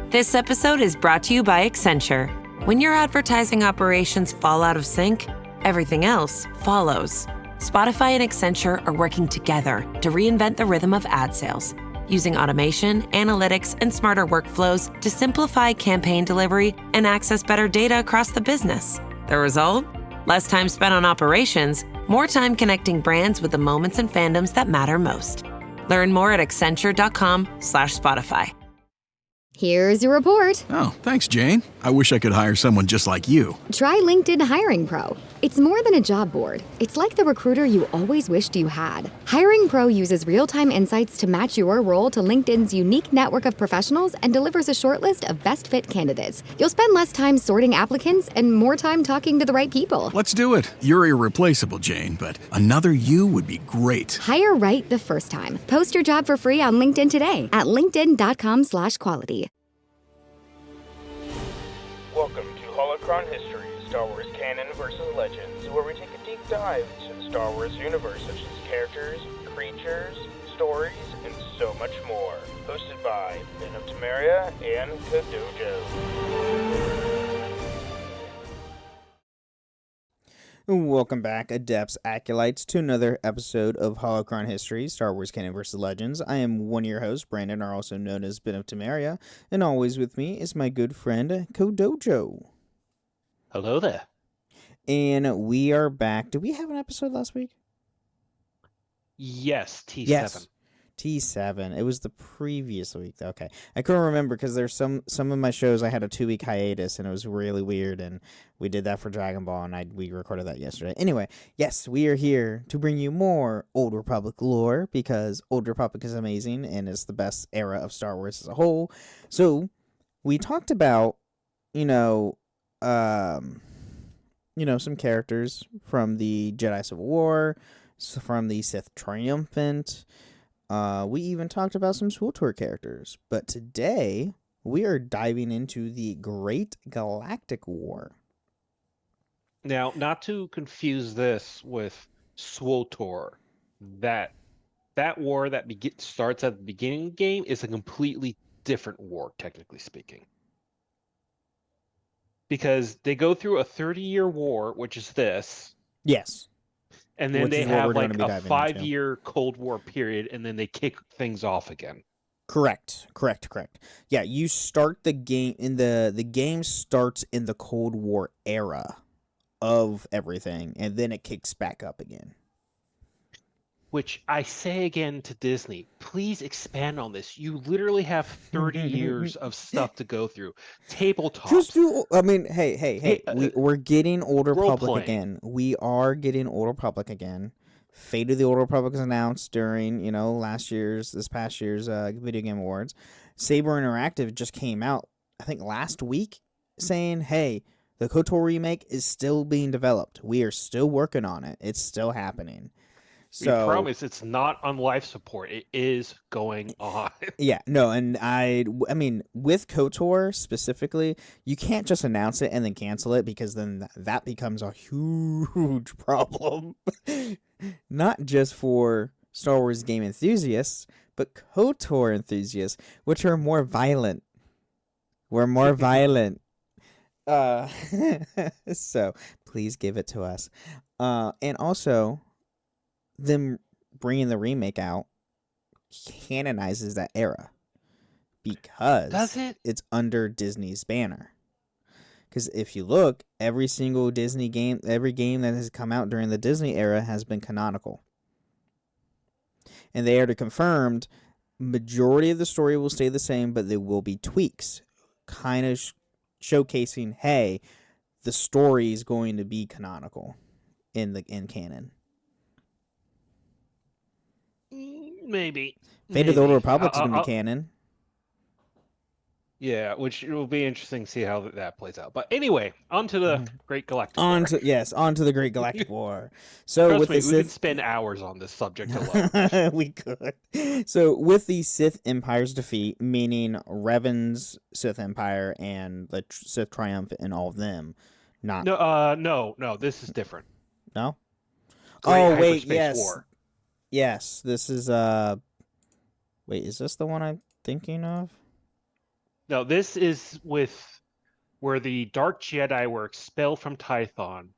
This episode is brought to you by Accenture. When your advertising operations fall out of sync, everything else follows. Spotify and Accenture are working together to reinvent the rhythm of ad sales, using automation, analytics, and smarter workflows to simplify campaign delivery and access better data across the business. The result? Less time spent on operations, more time connecting brands with the moments and fandoms that matter most. Learn more at accenture.com/Spotify. Here's your report. Oh, thanks, Jane. I wish I could hire someone just like you. Try LinkedIn Hiring Pro. It's more than a job board. It's like the recruiter you always wished you had. Hiring Pro uses real-time insights to match your role to LinkedIn's unique network of professionals and delivers a short list of best fit candidates. You'll spend less time sorting applicants and more time talking to the right people. Let's do it. You're irreplaceable, Jane, but another you would be great. Hire right the first time. Post your job for free on LinkedIn today at linkedin.com/quality. Welcome to Holocron History, Star Wars Canon vs. Legends, where we take a deep dive into the Star Wars universe, such as characters, creatures, stories, and so much more. Hosted by Ben of Temeria and Kadojo. Welcome back, Adepts Acolytes, to another episode of Holocron History, Star Wars Canon vs. Legends. I am one of your hosts, Brandon, or also known as Ben of Temeria, and always with me is my good friend, Kadojo. Hello there. And we are back. Did we have an episode last week? Yes, T7. Yes, T7. It was the previous week. Okay. I couldn't remember because there's some of my shows I had a 2-week hiatus, and it was really weird, and we did that for Dragon Ball, and we recorded that yesterday. Anyway, yes, we are here to bring you more Old Republic lore, because Old Republic is amazing, and it's the best era of Star Wars as a whole. So, we talked about, some characters from the Jedi Civil War, from the Sith Triumphant. We even talked about some SWTOR characters. But today, we are diving into the Great Galactic War. Now, not to confuse this with SWTOR, that war that starts at the beginning of the game is a completely different war, technically speaking. Because they go through a 30-year war, which is this. Yes. And then they have like a 5-year Cold War period, and then they kick things off again. Correct. Yeah, you start the game the game starts in the Cold War era of everything, and then it kicks back up again. Which I say again to Disney, please expand on this. You literally have 30 years of stuff to go through. Tabletops. We're getting Old Republic again. We are getting Old Republic again. Fate of the Old Republic is announced during, this past year's Video Game Awards. Saber Interactive just came out, I think last week, saying, hey, the KOTOR remake is still being developed. We are still working on it. It's still happening. So, we promise it's not on life support. It is going on. Yeah, no, and I mean, with KOTOR specifically, you can't just announce it and then cancel it, because then that becomes a huge problem. Not just for Star Wars game enthusiasts, but KOTOR enthusiasts, which are more violent. We're more violent. So, please give it to us. And also, them bringing the remake out canonizes that era, because it's under Disney's banner. Because if you look, every single Disney game, every game that has come out during the Disney era has been canonical. And they are confirmed, majority of the story will stay the same, but there will be tweaks, kind of showcasing, hey, the story is going to be canonical in canon. Maybe. Fate of the Old Republic is going to be canon. Yeah, which it will be interesting to see how that plays out. But anyway, on to the Great Galactic War. On to the Great Galactic War. So Trust me, we could spend hours on this subject alone. We could. So with the Sith Empire's defeat, meaning Revan's Sith Empire and the Sith Triumph and all of them, not... No, this is different. No? Great yes. War. Yes, this is, wait, is this the one I'm thinking of? No, this is where the Dark Jedi were expelled from Tython,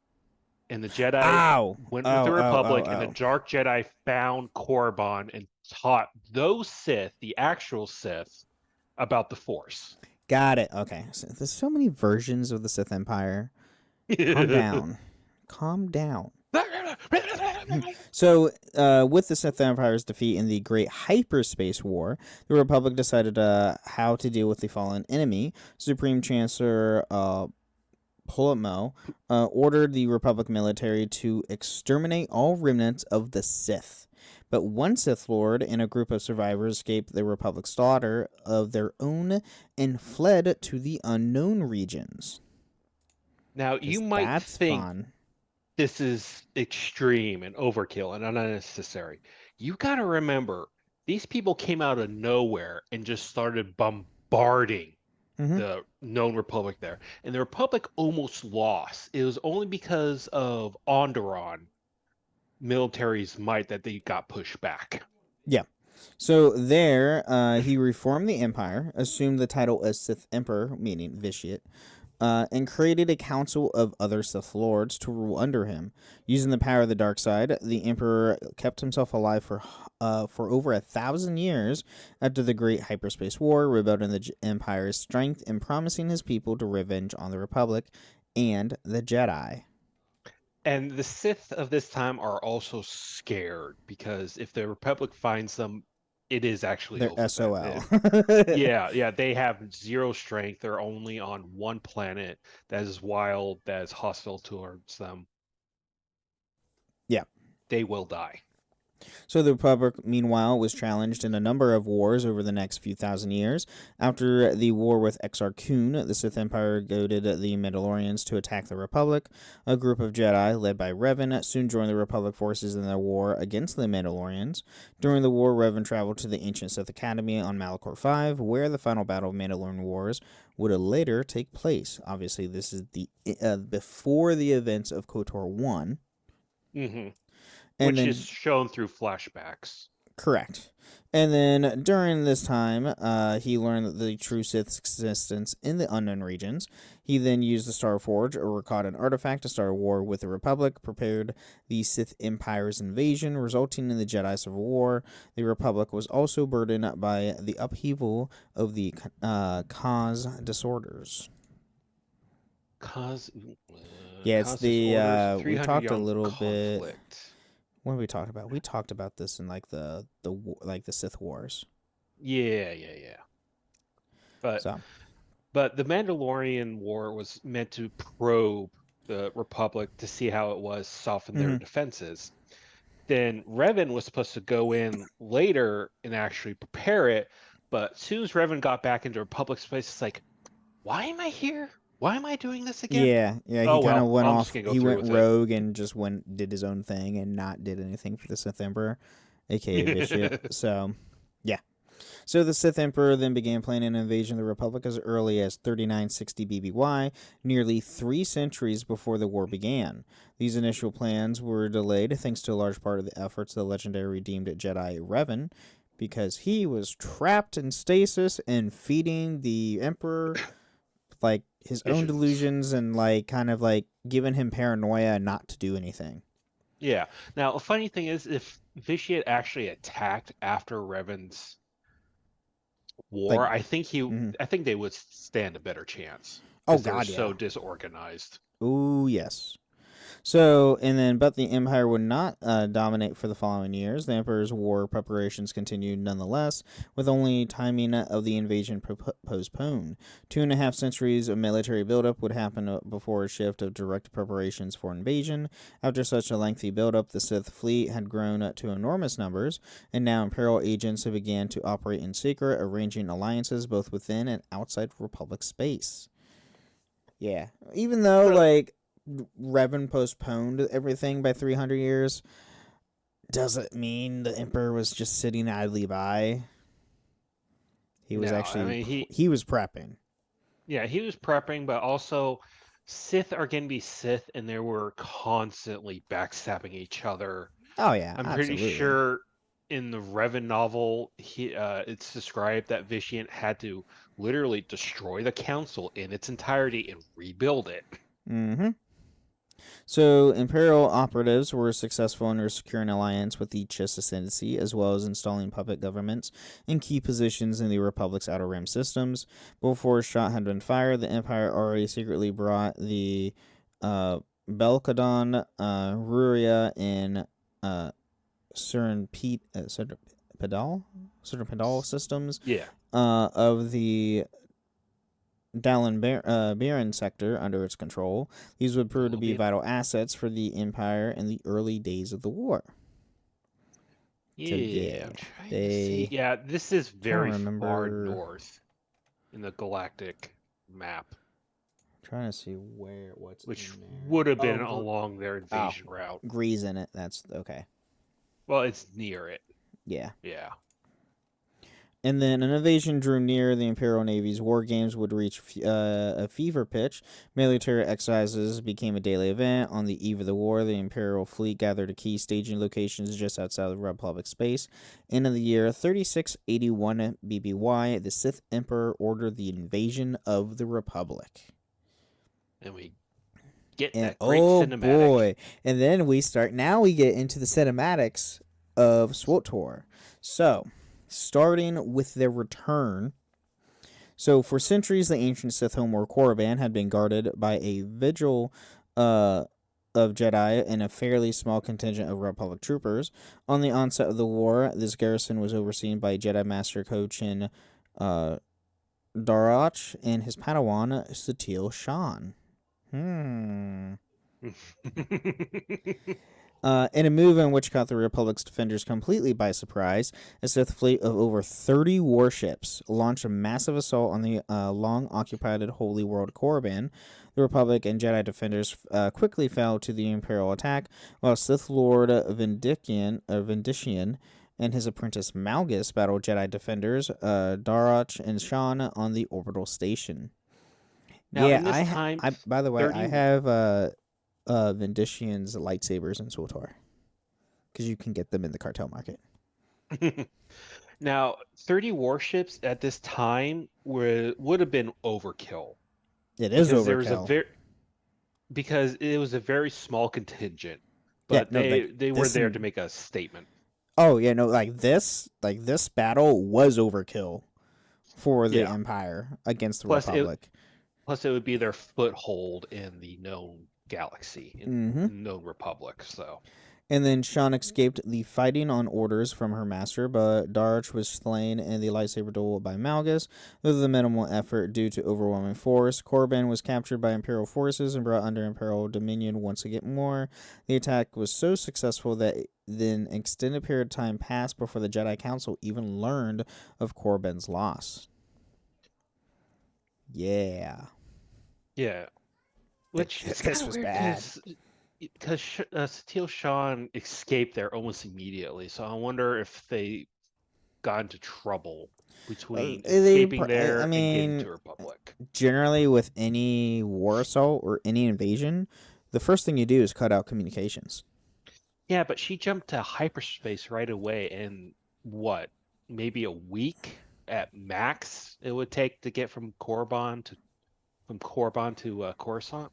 and the Jedi Ow! went with the Oh, oh, Republic, oh, and the oh. Dark Jedi found Korriban and taught those Sith, the actual Sith, about the Force. Got it. Okay. So there's so many versions of the Sith Empire. Calm down. Calm down. So, with the Sith Empire's defeat in the Great Hyperspace War, the Republic decided how to deal with the fallen enemy. Supreme Chancellor Ptolemy ordered the Republic military to exterminate all remnants of the Sith. But one Sith Lord and a group of survivors escaped the Republic's slaughter of their own and fled to the unknown regions. Now, 'Cause you might that's think fun. this is extreme and overkill and unnecessary. You got to remember, these people came out of nowhere and just started bombarding the known Republic there. And the Republic almost lost. It was only because of Onderon military's might that they got pushed back. Yeah. So there, he reformed the empire, assumed the title as Sith Emperor, meaning Vitiate, and created a council of other Sith Lords to rule under him. Using the power of the dark side, the Emperor kept himself alive for over 1,000 years after the Great Hyperspace War, rebuilding the Empire's strength and promising his people to revenge on the Republic and the Jedi. And the Sith of this time are also scared because if the Republic finds them, it is actually They're over them. SOL. Yeah, they have zero strength. They're only on one planet that is wild, that is hostile towards them. Yeah. They will die. So the Republic, meanwhile, was challenged in a number of wars over the next few thousand years. After the war with Exar Kun, the Sith Empire goaded the Mandalorians to attack the Republic. A group of Jedi, led by Revan, soon joined the Republic forces in their war against the Mandalorians. During the war, Revan traveled to the ancient Sith Academy on Malachor V, where the final battle of Mandalorian Wars would later take place. Obviously, this is the before the events of KOTOR 1. Mm-hmm. And Which then, is shown through flashbacks. Correct. And then during this time, he learned the true Sith's existence in the unknown regions. He then used the Star Forge, a Rakatan artifact, to start a war with the Republic, prepared the Sith Empire's invasion, resulting in the Jedi Civil War. The Republic was also burdened by the upheaval of the cause disorders. Yeah, it's the we talked a little bit. What did we talk about? We talked about this in like the Sith Wars. Yeah. But the Mandalorian War was meant to probe the Republic to see how it was, soften their defenses. Then Revan was supposed to go in later and actually prepare it, but as soon as Revan got back into Republic space, it's like, why am I here? Why am I doing this again? Yeah. He kind of went off. He went rogue and just did his own thing and not did anything for the Sith Emperor, aka Vitiate. So, yeah. So the Sith Emperor then began planning an invasion of the Republic as early as 3960 BBY, nearly 3 centuries before the war began. These initial plans were delayed thanks to a large part of the efforts of the legendary redeemed Jedi Revan, because he was trapped in stasis and feeding the Emperor like his own delusions and like kind of like giving him paranoia not to do anything. Yeah. Now, a funny thing is, if Vitiate actually attacked after Revan's war, I think they would stand a better chance. Oh God, yeah. So disorganized. Ooh, yes. So, but the Empire would not dominate for the following years. The Emperor's war preparations continued nonetheless, with only timing of the invasion postponed. 2.5 centuries of military buildup would happen before a shift of direct preparations for invasion. After such a lengthy buildup, the Sith fleet had grown to enormous numbers, and now Imperial agents had began to operate in secret, arranging alliances both within and outside Republic space. Yeah, even though, like, Revan postponed everything by 300 years, doesn't mean the Emperor was just sitting idly by. He was he was prepping. Yeah, he was prepping, but also Sith are going to be Sith, and they were constantly backstabbing each other. Oh yeah, I'm pretty sure in the Revan novel, it's described that Vitiate had to literally destroy the council in its entirety and rebuild it. Mm-hmm. So, Imperial operatives were successful in securing an alliance with the Chiss Ascendancy, as well as installing puppet governments in key positions in the Republic's Outer Rim systems. Before a shot had been fired, the Empire already secretly brought the Belkadon, Ruria, and Cernpedal systems of the Dallin Baron sector under its control. These would prove to be vital assets for the Empire in the early days of the war. I'm trying to see. Yeah, this is very far north in the galactic map. I'm trying to see which would have been along their invasion route. Grease in it. That's okay. Well, it's near it. Yeah. Yeah. And then an invasion drew near. The Imperial Navy's war games would reach a fever pitch. Military exercises became a daily event. On the eve of the war, the Imperial fleet gathered at key staging locations just outside of the Republic space. And in the year 3681 BBY, the Sith Emperor ordered the invasion of the Republic. And we get that great cinematic. Oh, boy. And then we get into the cinematics of SWTOR. So, starting with their return. So, for centuries, the ancient Sith homeworld Korriban had been guarded by a vigil of Jedi and a fairly small contingent of Republic troopers. On the onset of the war, this garrison was overseen by Jedi Master Ko-Chin Darach and his Padawan, SWTOR Shan. In a move in which caught the Republic's defenders completely by surprise, a Sith fleet of over 30 warships launched a massive assault on the long-occupied Holy World Korriban. The Republic and Jedi defenders quickly fell to the Imperial attack, while Sith Lord Vindician and his apprentice Malgus battled Jedi defenders Darach and Shan on the orbital station. Now, by the way, I have Vindician's lightsabers in SWTOR because you can get them in the cartel market. Now, 30 warships at this time would have been overkill. It is overkill. Because it was a very small contingent, but they were there to make a statement. Oh yeah, no, this battle was overkill for the Empire against the Republic. Plus, it would be their foothold in the known galaxy, in known Republic. So, and then Shan escaped the fighting on orders from her master, but Darach was slain in the lightsaber duel by Malgus with a minimal effort due to overwhelming force. Korriban was captured by Imperial forces and brought under Imperial dominion once again more. The attack was so successful that then an extended period of time passed before the Jedi Council even learned of Korriban's loss. Yeah. Yeah. Which this was bad. Because SWTOR Shan escaped there almost immediately, so I wonder if they got into trouble between escaping there and getting to Republic. Generally, with any war assault or any invasion, the first thing you do is cut out communications. Yeah, but she jumped to hyperspace right away, and maybe a week at max it would take to get from Korriban to Coruscant?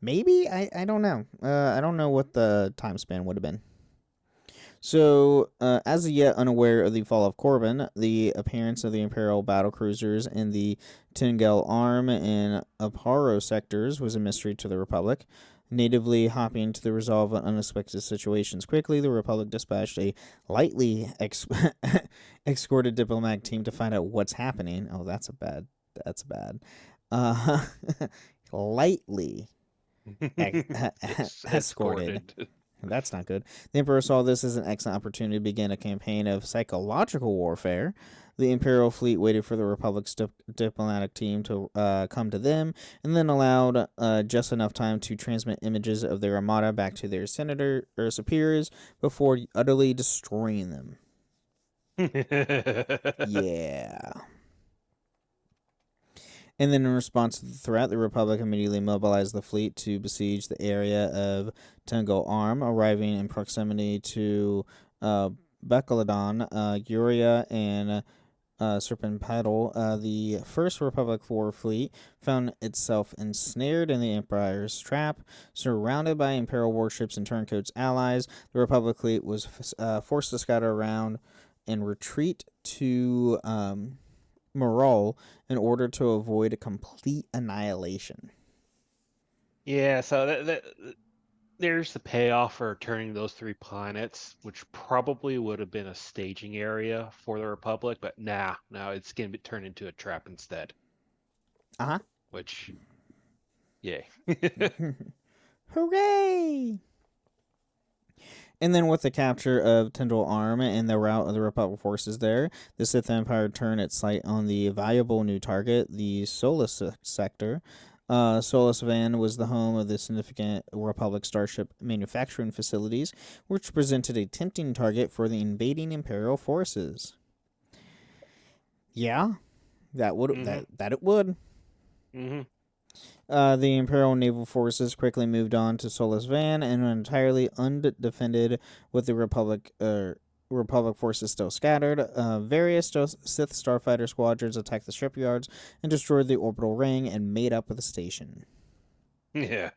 Maybe? I don't know. I don't know what the time span would have been. So, as yet unaware of the fall of Korriban, the appearance of the Imperial battlecruisers in the Tengel Arm and Aparo sectors was a mystery to the Republic. Natively hopping to the resolve of unexpected situations quickly, the Republic dispatched a lightly escorted diplomatic team to find out what's happening. Oh, that's bad. Lightly escorted. That's not good. The Emperor saw this as an excellent opportunity to begin a campaign of psychological warfare. The Imperial fleet waited for the Republic's diplomatic team to come to them, and then allowed just enough time to transmit images of their armada back to their superiors before utterly destroying them. Yeah. And then in response to the threat, the Republic immediately mobilized the fleet to besiege the area of Tengel Arm, arriving in proximity to Bekalodon, Uria, and Serpentine, the First Republic War fleet found itself ensnared in the Empire's trap. Surrounded by Imperial warships and Turncoat's allies, the Republic fleet was forced to scatter around and retreat to Morol in order to avoid a complete annihilation. Yeah, so there's the payoff for turning those 3 planets, which probably would have been a staging area for the Republic, but now it's going to be turned into a trap instead. Uh-huh. Which, yay. Hooray! And then with the capture of Tyndall Arm and the rout of the Republic forces there, the Sith Empire turned its sight on the valuable new target, the Solus sector. Solus Van was the home of the significant Republic starship manufacturing facilities, which presented a tempting target for the invading Imperial forces. Yeah, that would that it would. Mm-hmm. The Imperial naval forces quickly moved on to Solus Van and were entirely undefended, with the Republic forces still scattered. Various Sith starfighter squadrons attacked the shipyards and destroyed the orbital ring and made up with the station. Yeah,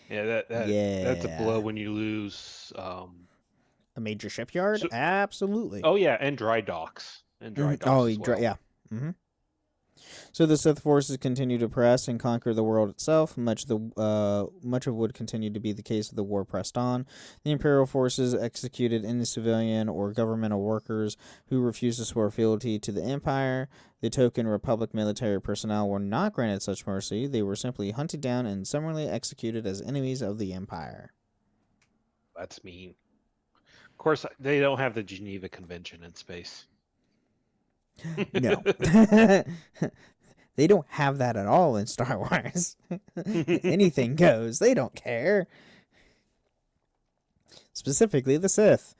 that's a blow when you lose a major shipyard. Absolutely. Oh yeah, and dry docks as well. Yeah. Mm-hmm. So the Sith forces continued to press and conquer the world itself. Much of would continue to be the case as the war pressed on. The Imperial forces executed any civilian or governmental workers who refused to swear fealty to the Empire. The token Republic military personnel were not granted such mercy. They were simply hunted down and summarily executed as enemies of the Empire. That's mean. Of course, they don't have the Geneva Convention in space. No. They don't have that at all in Star Wars. Anything goes. They don't care. Specifically the Sith.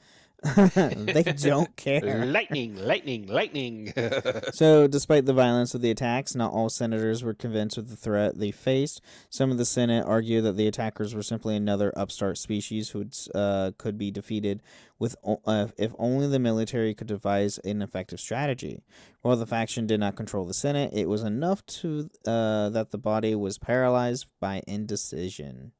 They don't care. Lightning. So, despite the violence of the attacks, not all senators were convinced of the threat they faced. Some of the Senate argued that the attackers were simply another upstart species who could be defeated with if only the military could devise an effective strategy. While the faction did not control the Senate, it was enough to that the body was paralyzed by indecision.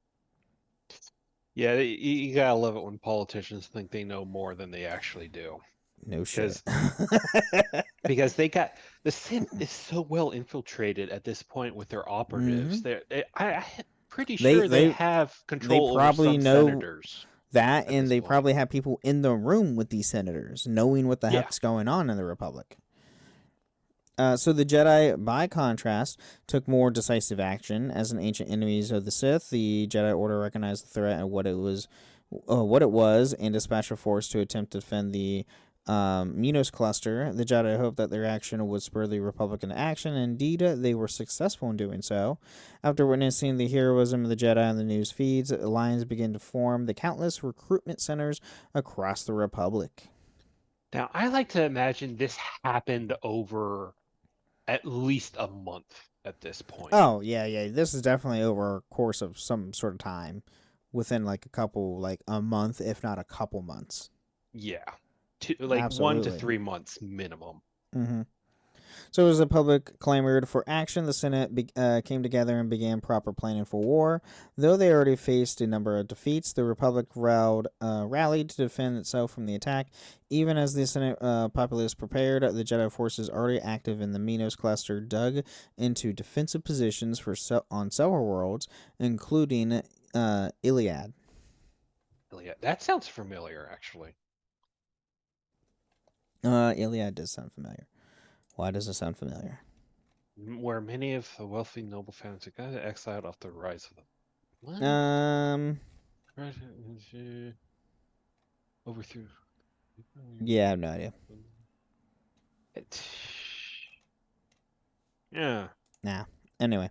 Yeah, you gotta love it when politicians think they know more than they actually do. No shit. Because the Senate is so well infiltrated at this point with their operatives. Mm-hmm. I'm pretty sure they have control over some senators. That, and they probably have people in the room with these senators, knowing what the heck's going on in the Republic. So the Jedi, by contrast, took more decisive action. As an ancient enemies of the Sith, the Jedi Order recognized the threat and what it was, and dispatched a force to attempt to defend the Minos cluster. The Jedi hoped that their action would spur the Republic into action, and indeed, they were successful in doing so. After witnessing the heroism of the Jedi on the news feeds, lines began to form the countless recruitment centers across the Republic. Now, I like to imagine this happened over at least a month at this point. Oh, yeah. This is definitely over a course of some sort of time. Within a month, if not a couple months. Yeah. Absolutely. 1 to 3 months minimum. Mm-hmm. So as the public clamored for action, the Senate came together and began proper planning for war. Though they already faced a number of defeats, the Republic rallied to defend itself from the attack. Even as the Senate populace prepared, the Jedi forces already active in the Minos cluster dug into defensive positions on several worlds, including Iliad. That sounds familiar, actually. Iliad does sound familiar. Why does it sound familiar? Where many of the wealthy noble families got exiled off the rise of them. What? Overthrew. Yeah, I have no idea. Yeah. Nah. Anyway.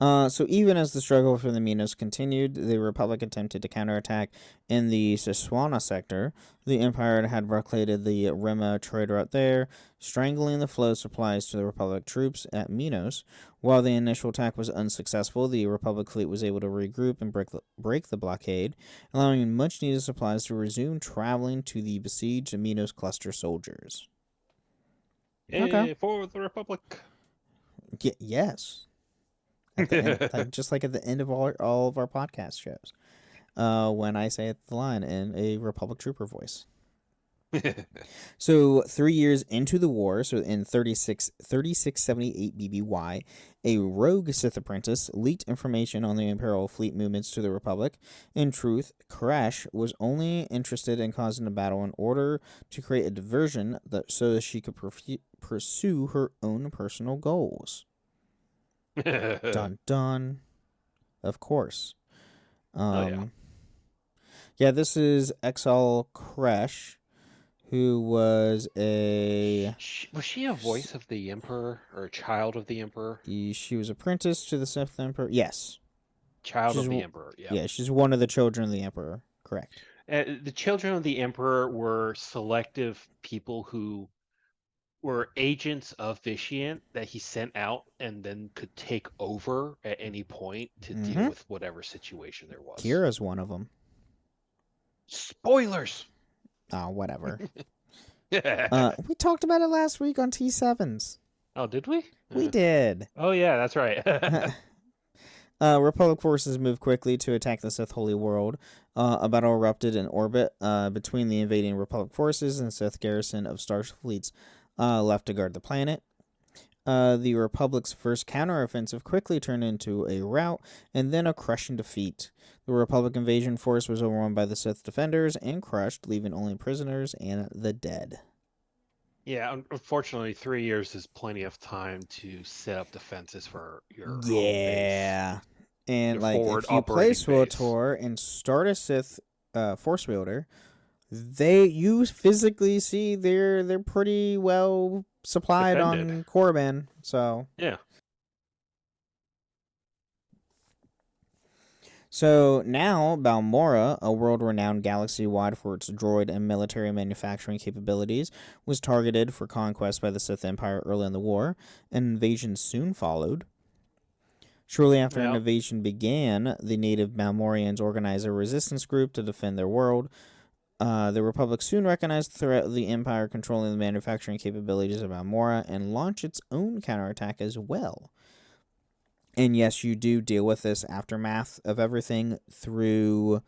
So even as the struggle for the Minos continued, the Republic attempted to counterattack in the Siswana sector. The Empire had blockaded the Rima trade route there, strangling the flow of supplies to the Republic troops at Minos. While the initial attack was unsuccessful, the Republic fleet was able to regroup and break the blockade, allowing much-needed supplies to resume traveling to the besieged Minos cluster soldiers. Okay. For the Republic. Yes. At the end, just like at the end of all of our podcast shows, when I say the line in a Republic Trooper voice. So 3 years into the war, so in 3678 BBY, a rogue Sith apprentice leaked information on the Imperial fleet movements to the Republic. In truth, Koresh was only interested in causing a battle in order to create a diversion so that she could pursue her own personal goals. Dun dun. Of course. Yeah, this is Exal Koresh, who was Was she a voice of the Emperor or a child of the Emperor? She was apprenticed to the Sith Emperor. Yes. Child of the Emperor, yeah. Yeah, she's one of the children of the Emperor. Correct. The children of the Emperor were selective people who were agents of Vitiant that he sent out and then could take over at any point to deal with whatever situation there was. Kira's one of them. Spoilers! Oh, whatever. We talked about it last week on T7s. Oh, did we? We did. Oh, yeah, that's right. Republic forces moved quickly to attack the Sith Holy World. A battle erupted in orbit between the invading Republic forces and Sith garrison of Starfleets left to guard the planet. The Republic's first counteroffensive quickly turned into a rout and then a crushing defeat. The Republic invasion force was overrun by the Sith defenders and crushed, leaving only prisoners and the dead. Yeah, unfortunately, 3 years is plenty of time to set up defenses for your home base. Yeah. And Your like forward if you play operating base. SWTOR and start a Sith force wielder, you physically see they're pretty well supplied Defended. on Korriban. So Yeah. So now, Balmorra, a world-renowned galaxy-wide for its droid and military manufacturing capabilities, was targeted for conquest by the Sith Empire early in the war. An invasion soon followed. Shortly after an invasion began, the native Balmorrians organized a resistance group to defend their world. The Republic soon recognized the threat of the Empire controlling the manufacturing capabilities of Balmorra and launched its own counterattack as well. And yes, you do deal with this aftermath of everything through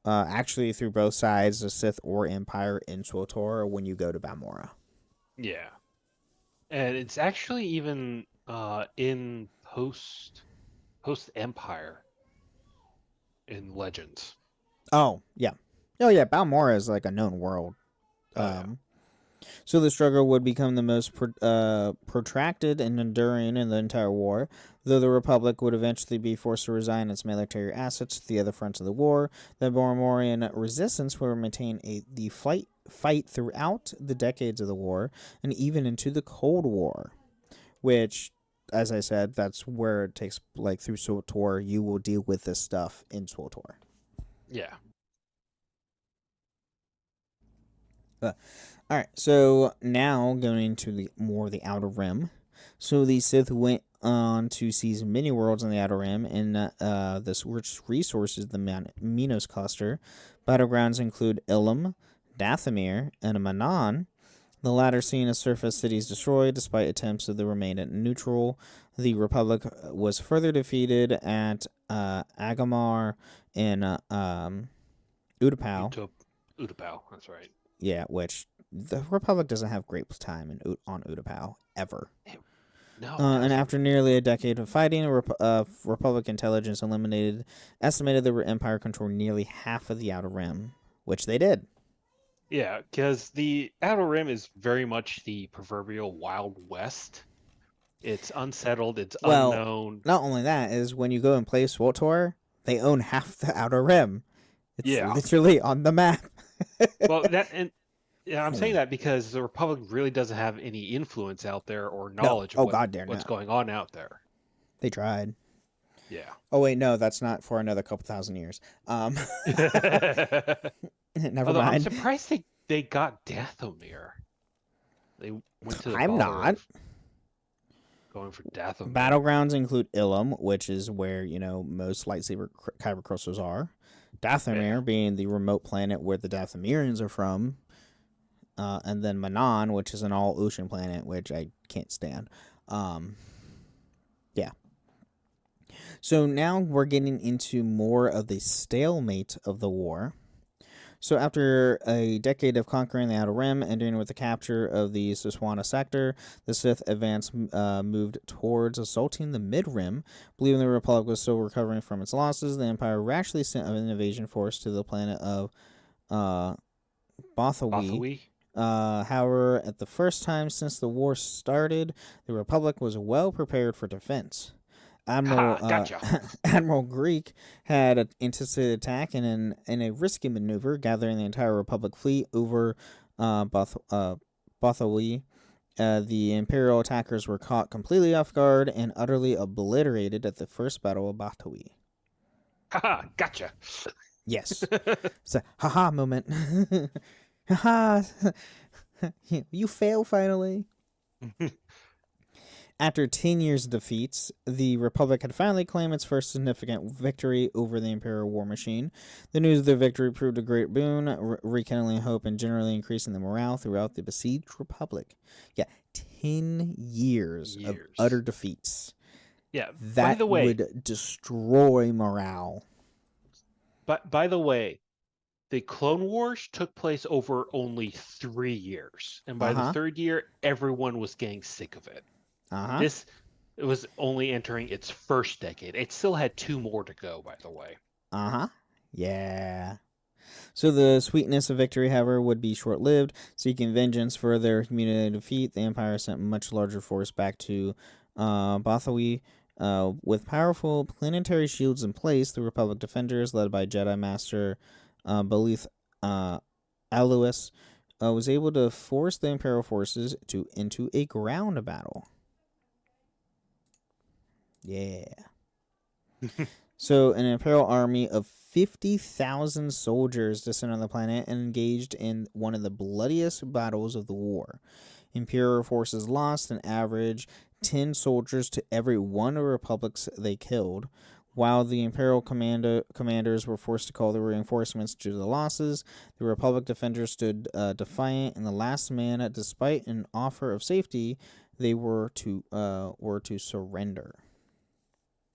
both sides, the Sith or Empire in SWTOR when you go to Balmorra. Yeah. And it's actually even in post-Empire in Legends. Oh, yeah. Oh, yeah, Balmorra is like a known world. So the struggle would become the most protracted and enduring in the entire war. Though the Republic would eventually be forced to resign its military assets to the other fronts of the war, the Balmorrian resistance would maintain the fight throughout the decades of the war and even into the Cold War, which, as I said, that's where it takes, like, through SWTOR, you will deal with this stuff in SWTOR. Yeah. All right, so now going into the Outer Rim. So the Sith went on to seize many worlds in the Outer Rim and this rich resources, the Minos cluster. Battlegrounds include Ilum, Dathomir, and Manan. The latter seeing its surface cities destroyed despite attempts of the remain at neutral. The Republic was further defeated at Agamar and Utapau. Utapau, that's right. Yeah, which the Republic doesn't have great time on Utapau, ever. No. And after nearly a decade of fighting, Republic intelligence estimated the Empire controlled nearly half of the Outer Rim, which they did. Yeah, because the Outer Rim is very much the proverbial Wild West. It's unsettled, it's unknown. Not only that, is when you go and play SWTOR, they own half the Outer Rim. It's literally on the map. Well, I'm saying that because the Republic really doesn't have any influence out there or knowledge of what's going on out there. They tried. Yeah. Oh wait, no, that's not for another couple thousand years. Never mind. I'm surprised they got Dathomir. They went to the I'm not going for Dathomir. Battlegrounds include Ilum, which is where most lightsaber kyber crystals are. Dathomir being the remote planet where the Dathomirians are from. and then Manon, which is an all-ocean planet, which I can't stand. Yeah. So now we're getting into more of the stalemate of the war. So after a decade of conquering the Outer Rim, ending with the capture of the SWTOR sector, the Sith advance moved towards assaulting the Mid-Rim. Believing the Republic was still recovering from its losses, the Empire rashly sent an invasion force to the planet of Bothawi. However, at the first time since the war started, the Republic was well prepared for defense. Admiral Greek had anticipated attack in a risky maneuver, gathering the entire Republic fleet over Bothawi. The Imperial attackers were caught completely off guard and utterly obliterated at the first Battle of Bothawi. Haha, gotcha. Yes. It's a haha moment. Haha. You fail finally. After 10 years of defeats, the Republic had finally claimed its first significant victory over the Imperial war machine. The news of their victory proved a great boon, rekindling hope and generally increasing the morale throughout the besieged Republic. Yeah, 10 years. Of utter defeats. Yeah, that by the way, would destroy morale. But by the way, the Clone Wars took place over only 3 years, and by the third year, everyone was getting sick of it. It was only entering its first decade. It still had 2 more to go, by the way. Yeah. So the sweetness of victory, however, would be short-lived. Seeking vengeance for their humiliating defeat, the Empire sent a much larger force back to Bothawi. With powerful planetary shields in place, the Republic defenders, led by Jedi Master Belith Alois, was able to force the Imperial forces into a ground battle. Yeah. So an Imperial army of 50,000 soldiers descended on the planet and engaged in one of the bloodiest battles of the war. Imperial forces lost an average 10 soldiers to every 1 of the Republics they killed, while the Imperial commanders were forced to call the reinforcements due to the losses. The Republic defenders stood defiant, and the last man, despite an offer of safety, they were to surrender.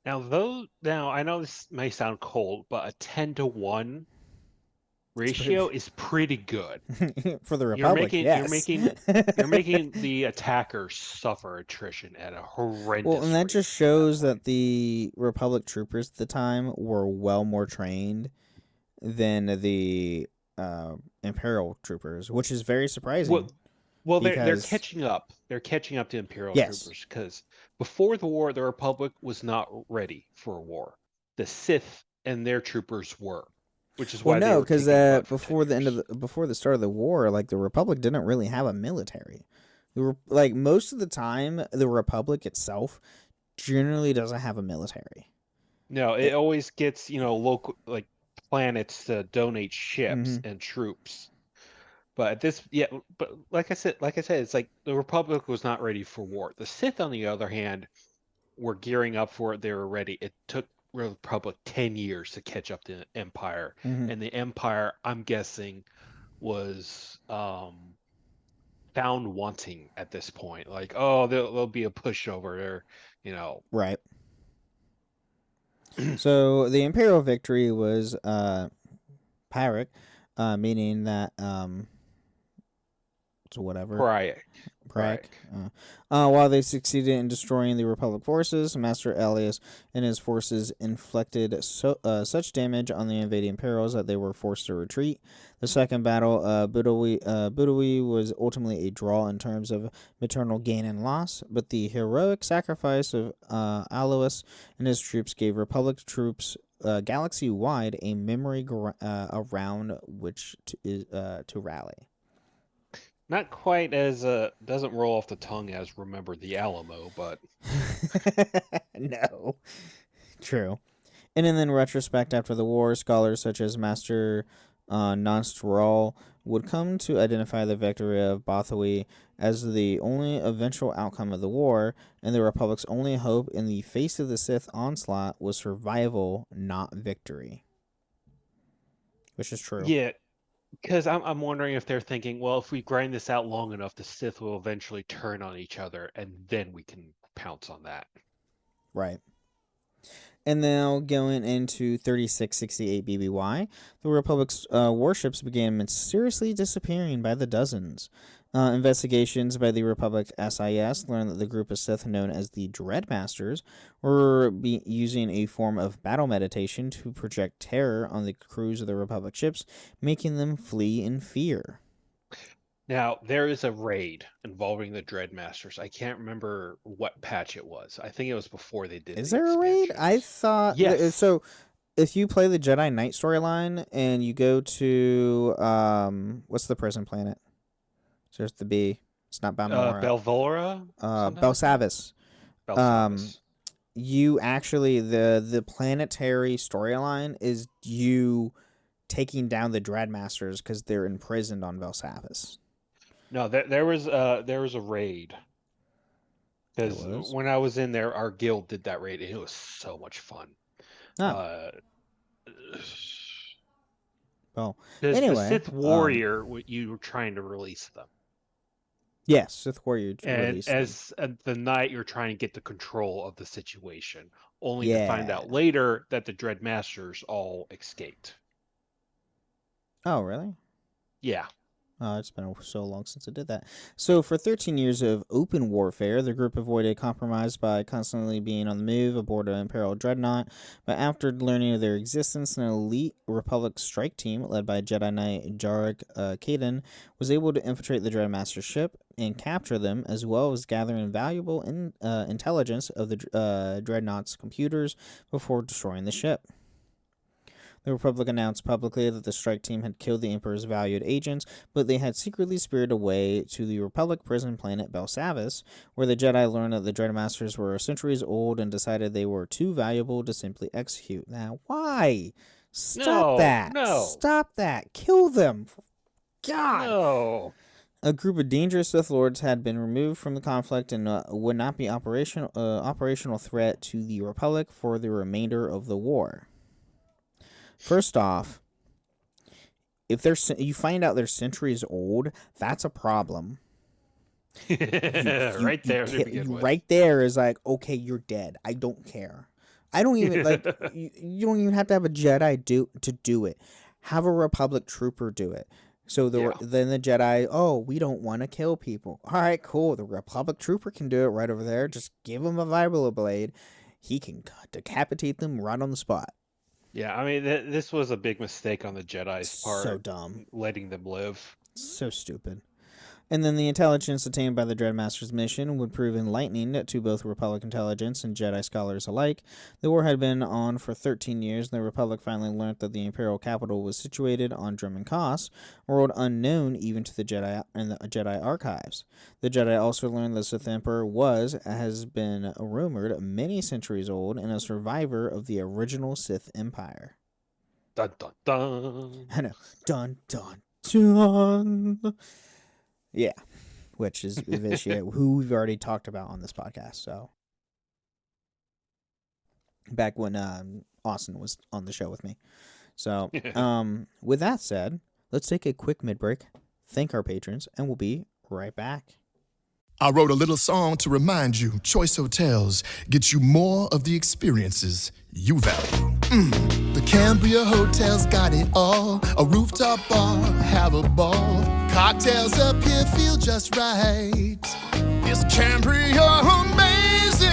Now I know this may sound cold, but a 10-to-1 ratio is pretty good for the Republic. Yes. You're making the attackers suffer attrition at a horrendous. Well, and that just shows that the Republic troopers at the time were well more trained than the Imperial troopers, which is very surprising. Well, they're catching up. They're catching up to Imperial troopers because before the war, the Republic was not ready for a war. The Sith and their troopers were, which is why. Well, no, because before the start of the war, like the Republic didn't really have a military. Like most of the time, the Republic itself generally doesn't have a military. No, it always gets local planets to donate ships and troops. But but like I said, it's like the Republic was not ready for war. The Sith, on the other hand, were gearing up for it. They were ready. It took the Republic 10 years to catch up to the Empire, and the Empire, I'm guessing, was found wanting at this point. Like, oh, there'll be a pushover, or Right. So the Imperial victory was Pyrrhic, meaning that whatever. Right. While they succeeded in destroying the Republic forces, Master Elias and his forces inflicted such damage on the invading Imperials that they were forced to retreat. The second battle, Butowee, was ultimately a draw in terms of material gain and loss, but the heroic sacrifice of Alois and his troops gave Republic troops galaxy-wide a memory around which to rally. Not quite as doesn't roll off the tongue as Remember the Alamo, but no, true. And in retrospect, after the war, scholars such as Master Nonstral would come to identify the victory of Bothawi as the only eventual outcome of the war, and the Republic's only hope in the face of the Sith onslaught was survival, not victory. Which is true. Yeah. Because I'm wondering if they're thinking, well, if we grind this out long enough, the Sith will eventually turn on each other, and then we can pounce on that. Right. And now going into 3668 BBY, the Republic's warships began mysteriously disappearing by the dozens. Investigations by the Republic SIS learned that the group of Sith known as the Dreadmasters were using a form of battle meditation to project terror on the crews of the Republic ships, making them flee in fear. Now, there is a raid involving the Dreadmasters. I can't remember what patch it was. I think it was before they did Is the there a raid? expansions. I thought... Yes. So, if you play the Jedi Knight storyline and you go to... what's the prison planet? There's the B. It's not Balmora. Belvora? Belsavis. Belsavis. You actually... The planetary storyline is you taking down the Dreadmasters because they're imprisoned on Belsavis. No, there was a raid. Because when I was in there, our guild did that raid, and it was so much fun. Oh. Well, anyway, the Sith Warrior, you were trying to release them. Yes, Sith Warrior released them. And as the Knight, you're trying to get the control of the situation, only to find out later that the Dreadmasters all escaped. Oh, really? Yeah. Oh, it's been so long since I did that. So, for 13 years of open warfare, the group avoided compromise by constantly being on the move aboard an Imperial dreadnought. But after learning of their existence, an elite Republic strike team led by Jedi Knight Jarek Kaden was able to infiltrate the Dreadmaster ship and capture them, as well as gathering valuable intelligence of the dreadnought's computers before destroying the ship. The Republic announced publicly that the strike team had killed the Emperor's valued agents, but they had secretly spirited away to the Republic prison planet Belsavis, where the Jedi learned that the Dreadmasters were centuries old and decided they were too valuable to simply execute. Now, why? Stop that! No! Stop that! Kill them! God! No! A group of dangerous Sith Lords had been removed from the conflict and would not be operational threat to the Republic for the remainder of the war. First off, if you find out they're centuries old, that's a problem. Right there is like, okay, you're dead. I don't care. I don't even you don't even have to have a Jedi to do it. Have a Republic trooper do it. So then the Jedi, we don't want to kill people. All right, cool. The Republic trooper can do it right over there. Just give him a vibroblade. He can decapitate them right on the spot. Yeah, I mean, this was a big mistake on the Jedi's part. So dumb. Letting them live. So stupid. And then the intelligence attained by the Dreadmaster's mission would prove enlightening to both Republic intelligence and Jedi scholars alike. The war had been on for 13 years, and the Republic finally learned that the Imperial capital was situated on Dromund Kaas, a world unknown even to the Jedi and the Jedi archives. The Jedi also learned the Sith Emperor has been rumored, many centuries old, and a survivor of the original Sith Empire. Dun dun dun. I know. Dun dun dun. Yeah, which is Vitiate, who we've already talked about on this podcast. So, back when Austin was on the show with me. So, with that said, let's take a quick mid-break, thank our patrons, and we'll be right back. I wrote a little song to remind you, Choice Hotels get you more of the experiences you value. The Cambria Hotel's got it all. A rooftop bar, have a ball. Cocktails up here feel just right. Is Cambria amazing?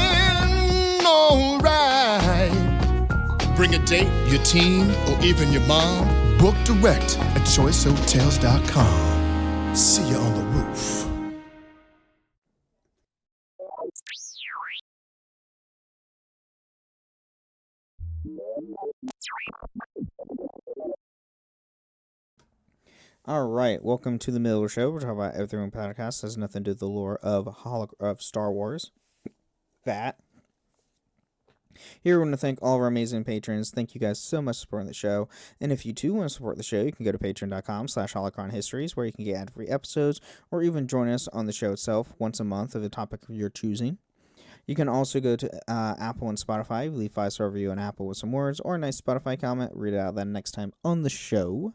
All right. Bring a date, your team, or even your mom. Book direct at choicehotels.com. See you on the roof. All right, welcome to the middle of the show. We're talking about everything podcast has nothing to do with the lore of Star Wars. Here, we want to thank all of our amazing patrons. Thank you guys so much for supporting the show. And if you too want to support the show, you can go to patreon.com/holocronhistories, where you can get ad-free episodes or even join us on the show itself once a month of the topic of your choosing. You can also go to Apple and Spotify, leave 5-star review on Apple with some words or a nice Spotify comment. Read it out that next time on the show.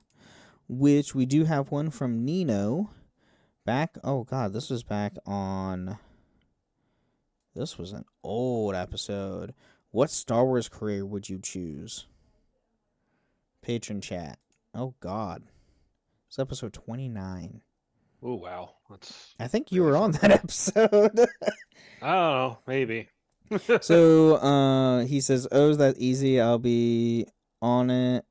which we do have one from Nino. Oh God, this was back on... This was an old episode. What Star Wars career would you choose? Patron chat. Oh God. It's episode 29. Oh, wow. I think you were on that episode. I don't know. Maybe. So he says, "Oh, is that easy? I'll be on it."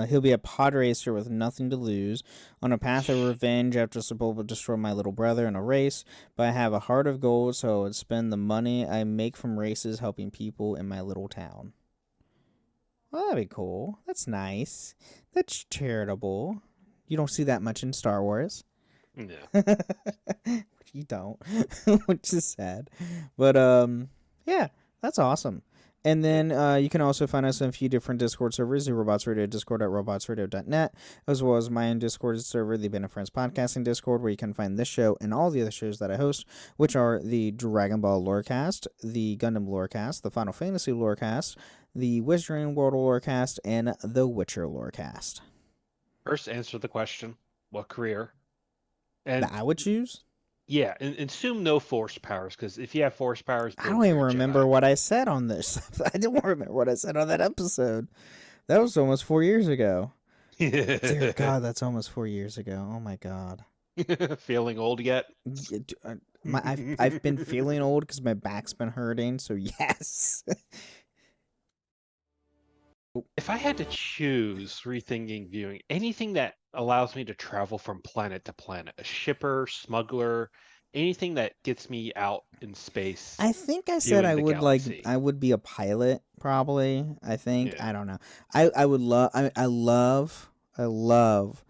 He'll be a pod racer with nothing to lose, on a path of revenge after Sebulba destroyed my little brother in a race. But I have a heart of gold, so I would spend the money I make from races helping people in my little town. Well, that'd be cool. That's nice. That's charitable. You don't see that much in Star Wars. Yeah. You don't, which is sad. But yeah, that's awesome. And then you can also find us on a few different Discord servers, the Robots Radio Discord at robotsradio.net, as well as my own Discord server, the Ben and Friends Podcasting Discord, where you can find this show and all the other shows that I host, which are the Dragon Ball Lorecast, the Gundam Lorecast, the Final Fantasy Lorecast, the Wizarding World Lorecast, and the Witcher Lorecast. First, answer the question: what career? And That I would choose? yeah, and assume no force powers, because if you have force powers, I don't even remember what I said on this. I don't remember what I said on that episode. That was almost 4 years ago. Dear God, that's almost 4 years ago. Oh my God. Feeling old yet? I've been feeling old because my back's been hurting. So yes. If I had to choose, rethinking viewing, anything that allows me to travel from planet to planet, a shipper, smuggler, anything that gets me out in space. I think I said I would galaxy. I would be a pilot probably. I think Yeah. I don't know. I would love I love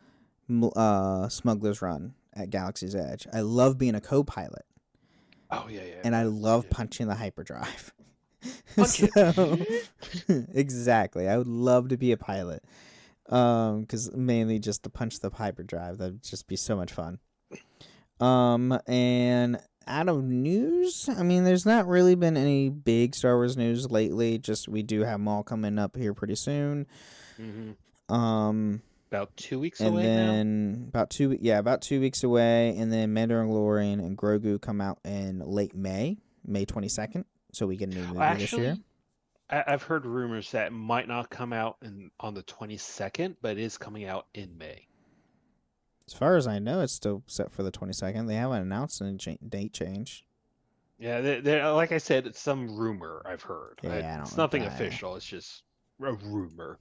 Smuggler's Run at Galaxy's Edge. I love being a co-pilot. Oh yeah. And I love punching the hyperdrive. Punch it. Exactly. I would love to be a pilot. Because mainly just to punch the hyperdrive. That'd just be so much fun. And out of news, I mean, there's not really been any big Star Wars news lately. Just we do have them all coming up here pretty soon. Mm-hmm. About 2 weeks and away then now? about 2 weeks away, and then Mandalorian and Grogu come out in late May 22nd, so we get a new movie this year. I've heard rumors that it might not come out on the 22nd, but it is coming out in May. As far as I know, it's still set for the 22nd. They haven't announced any date change. Yeah, they're, like I said, it's some rumor I've heard. Yeah, it's nothing official. It's just a rumor.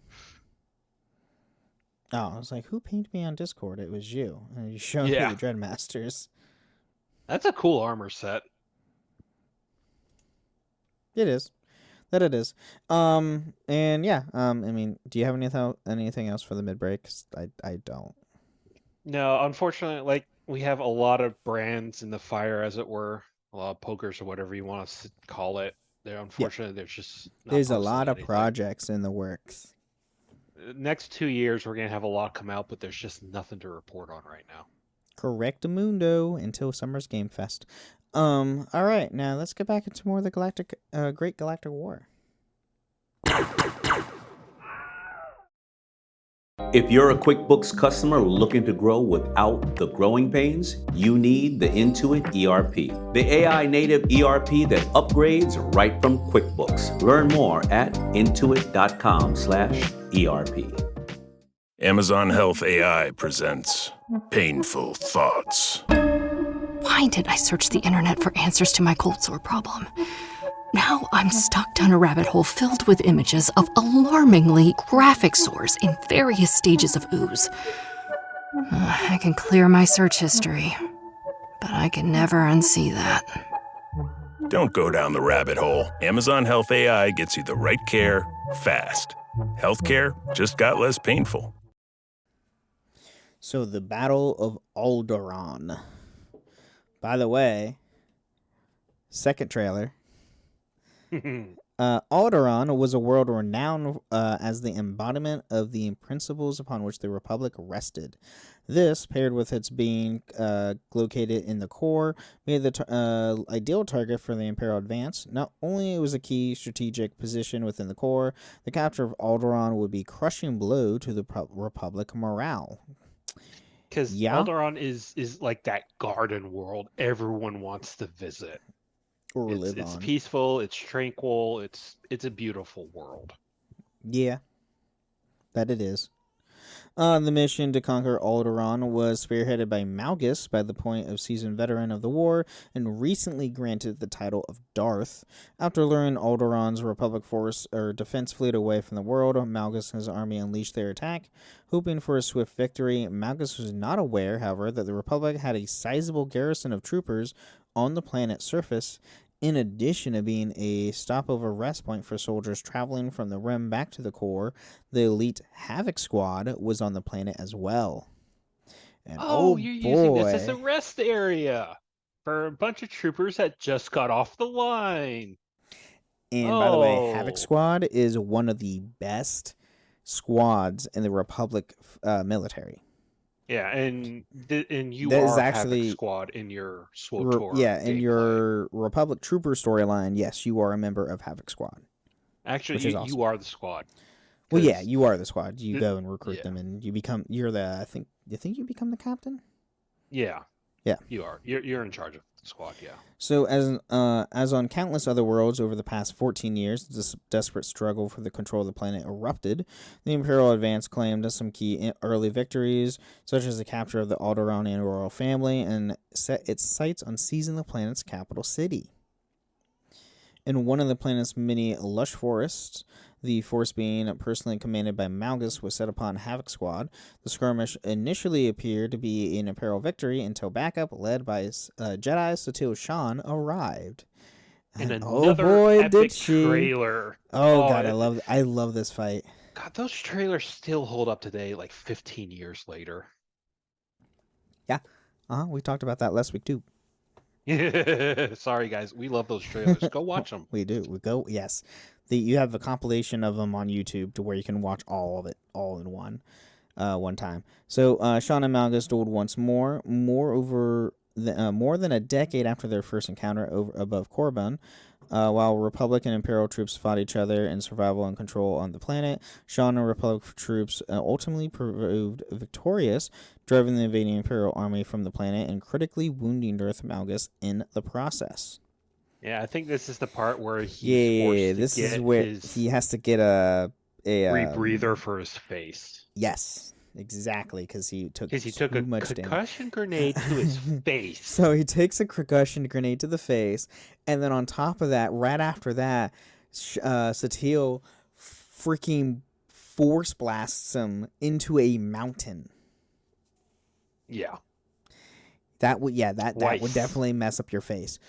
Oh, I was like, who pinged me on Discord? It was you. And you showed me the Dreadmasters. That's a cool armor set. It is. That it is. And yeah, I mean, do you have anything else for the mid-break? 'Cause I don't. No, unfortunately, like, we have a lot of brands in the fire, as it were. A lot of pokers or whatever you want to call it. Unfortunately, there's just not There's a posting lot of anything. projects in the works. Next 2 years, we're going to have a lot come out, but there's just nothing to report on right now. Correctamundo until Summer's Game Fest. All right, now let's get back into more of the Great Galactic War. If you're a QuickBooks customer looking to grow without the growing pains, you need the Intuit ERP, the AI native ERP that upgrades right from QuickBooks. Learn more at intuit.com/ERP. Amazon Health AI presents Painful Thoughts. Why did I search the internet for answers to my cold sore problem? Now I'm stuck down a rabbit hole filled with images of alarmingly graphic sores in various stages of ooze. I can clear my search history, but I can never unsee that. Don't go down the rabbit hole. Amazon Health AI gets you the right care fast. Healthcare just got less painful. So the Battle of Alderaan. By the way, second trailer. Alderaan was a world renowned as the embodiment of the principles upon which the Republic rested. This, paired with its being located in the core, made the ideal target for the Imperial advance. Not only was a key strategic position within the core, the capture of Alderaan would be a crushing blow to the Republic morale. Because Alderaan is like that garden world everyone wants to visit. Or live on. It's peaceful, it's tranquil, it's a beautiful world. Yeah, that it is. The mission to conquer Alderaan was spearheaded by Malgus, by the point of seasoned veteran of the war, and recently granted the title of Darth. After luring Alderaan's Republic force or defense fleet away from the world, Malgus and his army unleashed their attack. Hoping for a swift victory, Malgus was not aware, however, that the Republic had a sizable garrison of troopers on the planet's surface, in addition to being a stopover rest point for soldiers traveling from the Rim back to the core. The elite Havoc Squad was on the planet as well. And you're using this as a rest area for a bunch of troopers that just got off the line. And by the way, Havoc Squad is one of the best squads in the Republic military. Yeah, and you that are actually Havoc Squad in your SWTOR. In your Republic Trooper storyline, yes, you are a member of Havoc Squad. Actually, awesome. You are the squad. Well, yeah, you are the squad. You go and recruit them, and you become. You're the. I think you become the captain. Yeah. Yeah. You are. You're in charge of the squad. Yeah. So as on countless other worlds over the past 14 years, this desperate struggle for the control of the planet erupted. The Imperial advance claimed some key early victories, such as the capture of the Alderaanian royal family, and set its sights on seizing the planet's capital city. In one of the planet's many lush forests, the force being personally commanded by Malgus was set upon Havoc Squad. The skirmish initially appeared to be an Imperial victory until backup, led by Jedi SWTOR Shan, arrived. And another epic trailer. Oh god, I love this fight. God, those trailers still hold up today, like 15 years later. Yeah, we talked about that last week too. Sorry guys, we love those trailers. Go watch them. We do. Yes. You have a compilation of them on YouTube to where you can watch all of it all in one time. So Shan and Malgus dueled once more than a decade after their first encounter above Korriban. While Republic and Imperial troops fought each other in survival and control on the planet, Shan and Republic troops ultimately proved victorious, driving the invading Imperial army from the planet and critically wounding Darth Malgus in the process. Yeah, I think this is the part where he has to get a rebreather for his face. Yes. Exactly, because he took a concussion grenade to his face. So he takes a concussion grenade to the face, and then on top of that, right after that, SWTOR freaking force blasts him into a mountain. Yeah. That would definitely mess up your face.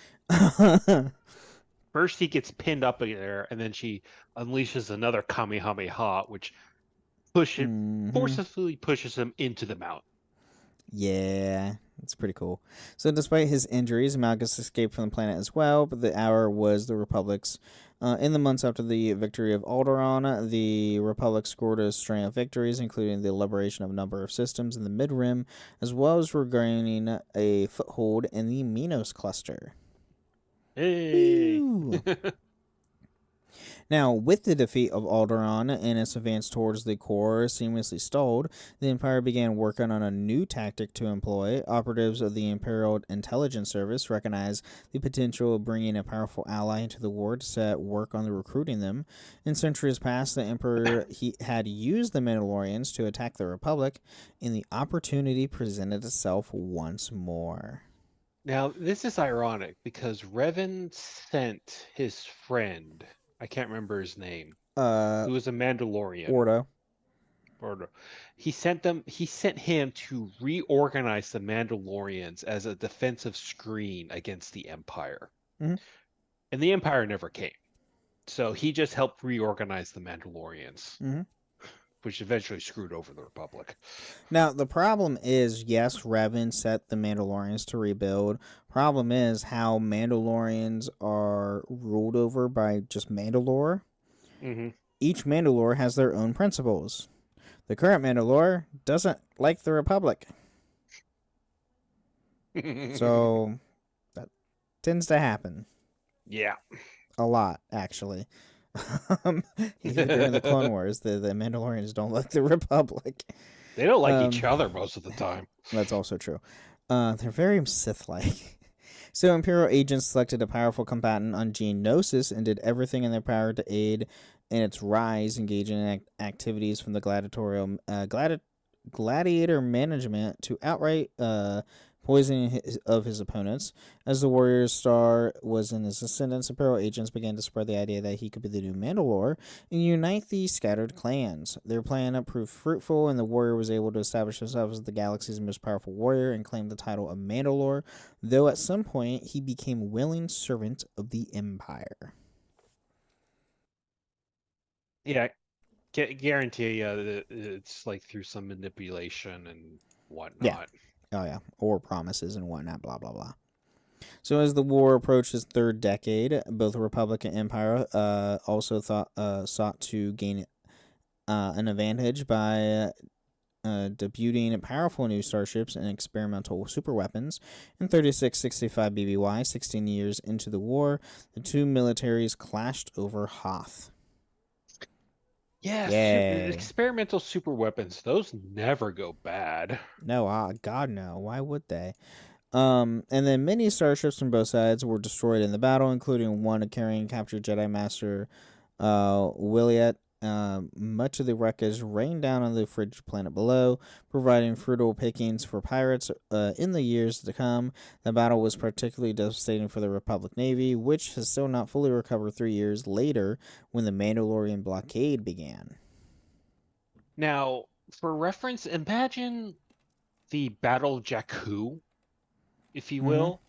First he gets pinned up in there, and then she unleashes another Kamehameha, which forcefully pushes him into the mountain. Yeah, it's pretty cool. So despite his injuries, Malgus escaped from the planet as well, but the hour was the Republic's. In the months after the victory of Alderaan, the Republic scored a string of victories, including the liberation of a number of systems in the Mid-Rim, as well as regaining a foothold in the Minos cluster. Hey! Now, with the defeat of Alderaan and its advance towards the core seamlessly stalled, the Empire began working on a new tactic to employ. Operatives of the Imperial Intelligence Service recognized the potential of bringing a powerful ally into the war to set work on recruiting them. In centuries past, the Emperor had used the Mandalorians to attack the Republic, and the opportunity presented itself once more. Now, this is ironic because Revan sent his friend, I can't remember his name, who was a Mandalorian. Ordo. He sent him to reorganize the Mandalorians as a defensive screen against the Empire. Mm-hmm. And the Empire never came. So he just helped reorganize the Mandalorians. Mm-hmm. which eventually screwed over the Republic. Now, the problem is, yes, Revan set the Mandalorians to rebuild. Problem is how Mandalorians are ruled over by just Mandalore. Mm-hmm. Each Mandalore has their own principles. The current Mandalore doesn't like the Republic. So, that tends to happen. Yeah. A lot, actually. Even during the Clone Wars, the Mandalorians don't like the Republic. They don't like each other most of the time. That's also true. They're very Sith-like. So Imperial agents selected a powerful combatant on Geonosis and did everything in their power to aid in its rise, engaging in activities from the gladiator management to outright poisoning of his opponents. As the warrior's star was in his ascendance, Imperial agents began to spread the idea that he could be the new Mandalore and unite the scattered clans. Their plan proved fruitful, and the warrior was able to establish himself as the galaxy's most powerful warrior and claim the title of Mandalore, though at some point he became willing servant of the Empire. Yeah, guarantee it's like through some manipulation and whatnot. Yeah. Oh, yeah. Or promises and whatnot, blah, blah, blah. So as the war approached its third decade, both Republic and Empire also sought to gain an advantage by debuting powerful new starships and experimental superweapons. In 3665 BBY, 16 years into the war, the two militaries clashed over Hoth. Yeah, experimental super weapons, those never go bad. No, God, no. Why would they? And then many starships from both sides were destroyed in the battle, including one carrying captured Jedi Master Williet. Much of the wreckage rained down on the frigid planet below, providing fruitful pickings for pirates in the years to come. The battle was particularly devastating for the Republic Navy, which has still not fully recovered 3 years later when the Mandalorian blockade began. Now, for reference, imagine the Battle of Jakku, if you will,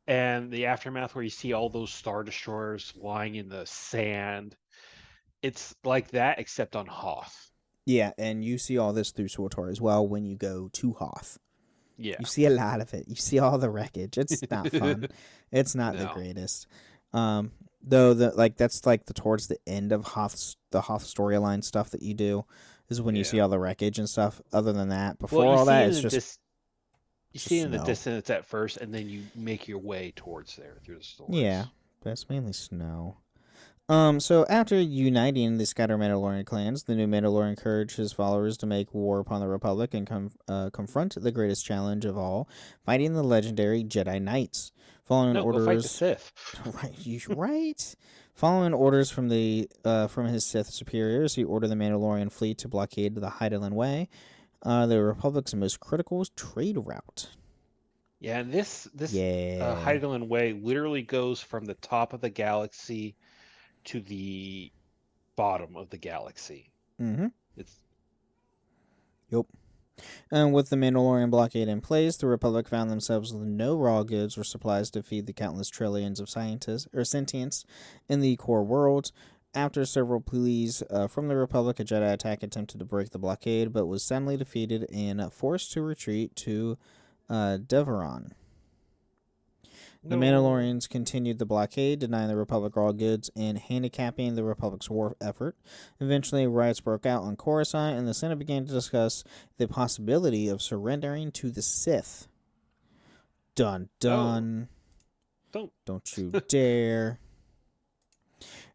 and the aftermath where you see all those Star Destroyers lying in the sand. It's like that, except on Hoth. Yeah, and you see all this through SWTOR as well when you go to Hoth. Yeah. You see a lot of it. You see all the wreckage. It's not fun. It's not the greatest. Though that's towards the end of the Hoth storyline stuff that you do is when you see all the wreckage and stuff. Other than that, before all that, it's just you see in the distance at first, and then you make your way towards there through the stories. Yeah, but it's mainly snow. So after uniting the scattered Mandalorian clans, the new Mandalorian encouraged his followers to make war upon the Republic and confront the greatest challenge of all, fighting the legendary Jedi Knights. Following orders, go fight the Sith. Right. Following orders from his Sith superiors, he ordered the Mandalorian fleet to blockade the Hydaelyn Way, the Republic's most critical trade route. Yeah, and this Hydaelyn Way literally goes from the top of the galaxy to the bottom of the galaxy. Yep. And with the Mandalorian blockade in place, the Republic found themselves with no raw goods or supplies to feed the countless trillions of sentients in the core worlds. After several pleas from the Republic, a Jedi attack attempted to break the blockade, but was suddenly defeated and forced to retreat to Deveron. The Mandalorians continued the blockade, denying the Republic raw goods and handicapping the Republic's war effort. Eventually, riots broke out on Coruscant, and the Senate began to discuss the possibility of surrendering to the Sith. Dun dun. Don't you dare.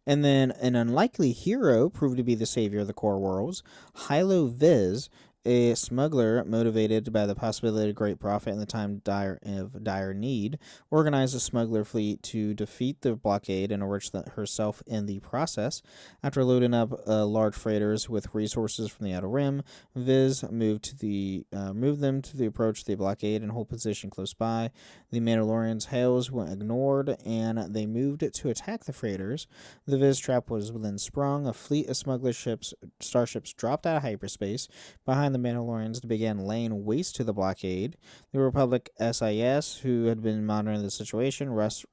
And then an unlikely hero proved to be the savior of the core worlds, Hylo Viz, a smuggler motivated by the possibility of great profit in the time of dire need, organized a smuggler fleet to defeat the blockade and enrich herself in the process. After loading up large freighters with resources from the Outer Rim, Viz moved them to approach the blockade and hold position close by. The Mandalorians' hails were ignored, and they moved to attack the freighters. The Viz trap was then sprung. A fleet of smuggler starships dropped out of hyperspace behind the Mandalorians began laying waste to the blockade. The Republic SIS, who had been monitoring the situation, rushed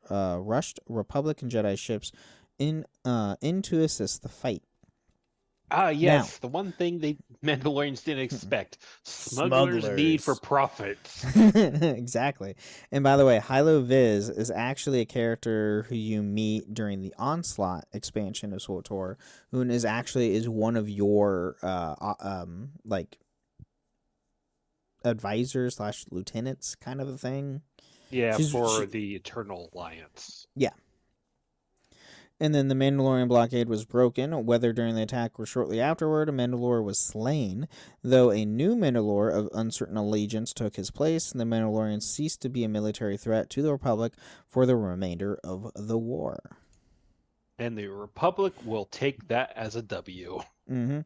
Republic and Jedi ships in to assist the fight. Yes, the one thing the Mandalorians didn't expect. Smugglers' need for profits. Exactly. And by the way, Hylo Viz is actually a character who you meet during the Onslaught expansion of SWTOR, who is one of your like advisors / lieutenants kind of a thing. Yeah, for the Eternal Alliance. Yeah. And then the Mandalorian blockade was broken, whether during the attack or shortly afterward. A Mandalore was slain, though a new Mandalore of uncertain allegiance took his place, and the Mandalorians ceased to be a military threat to the Republic for the remainder of the war. And the Republic will take that as a W. Mm-hmm.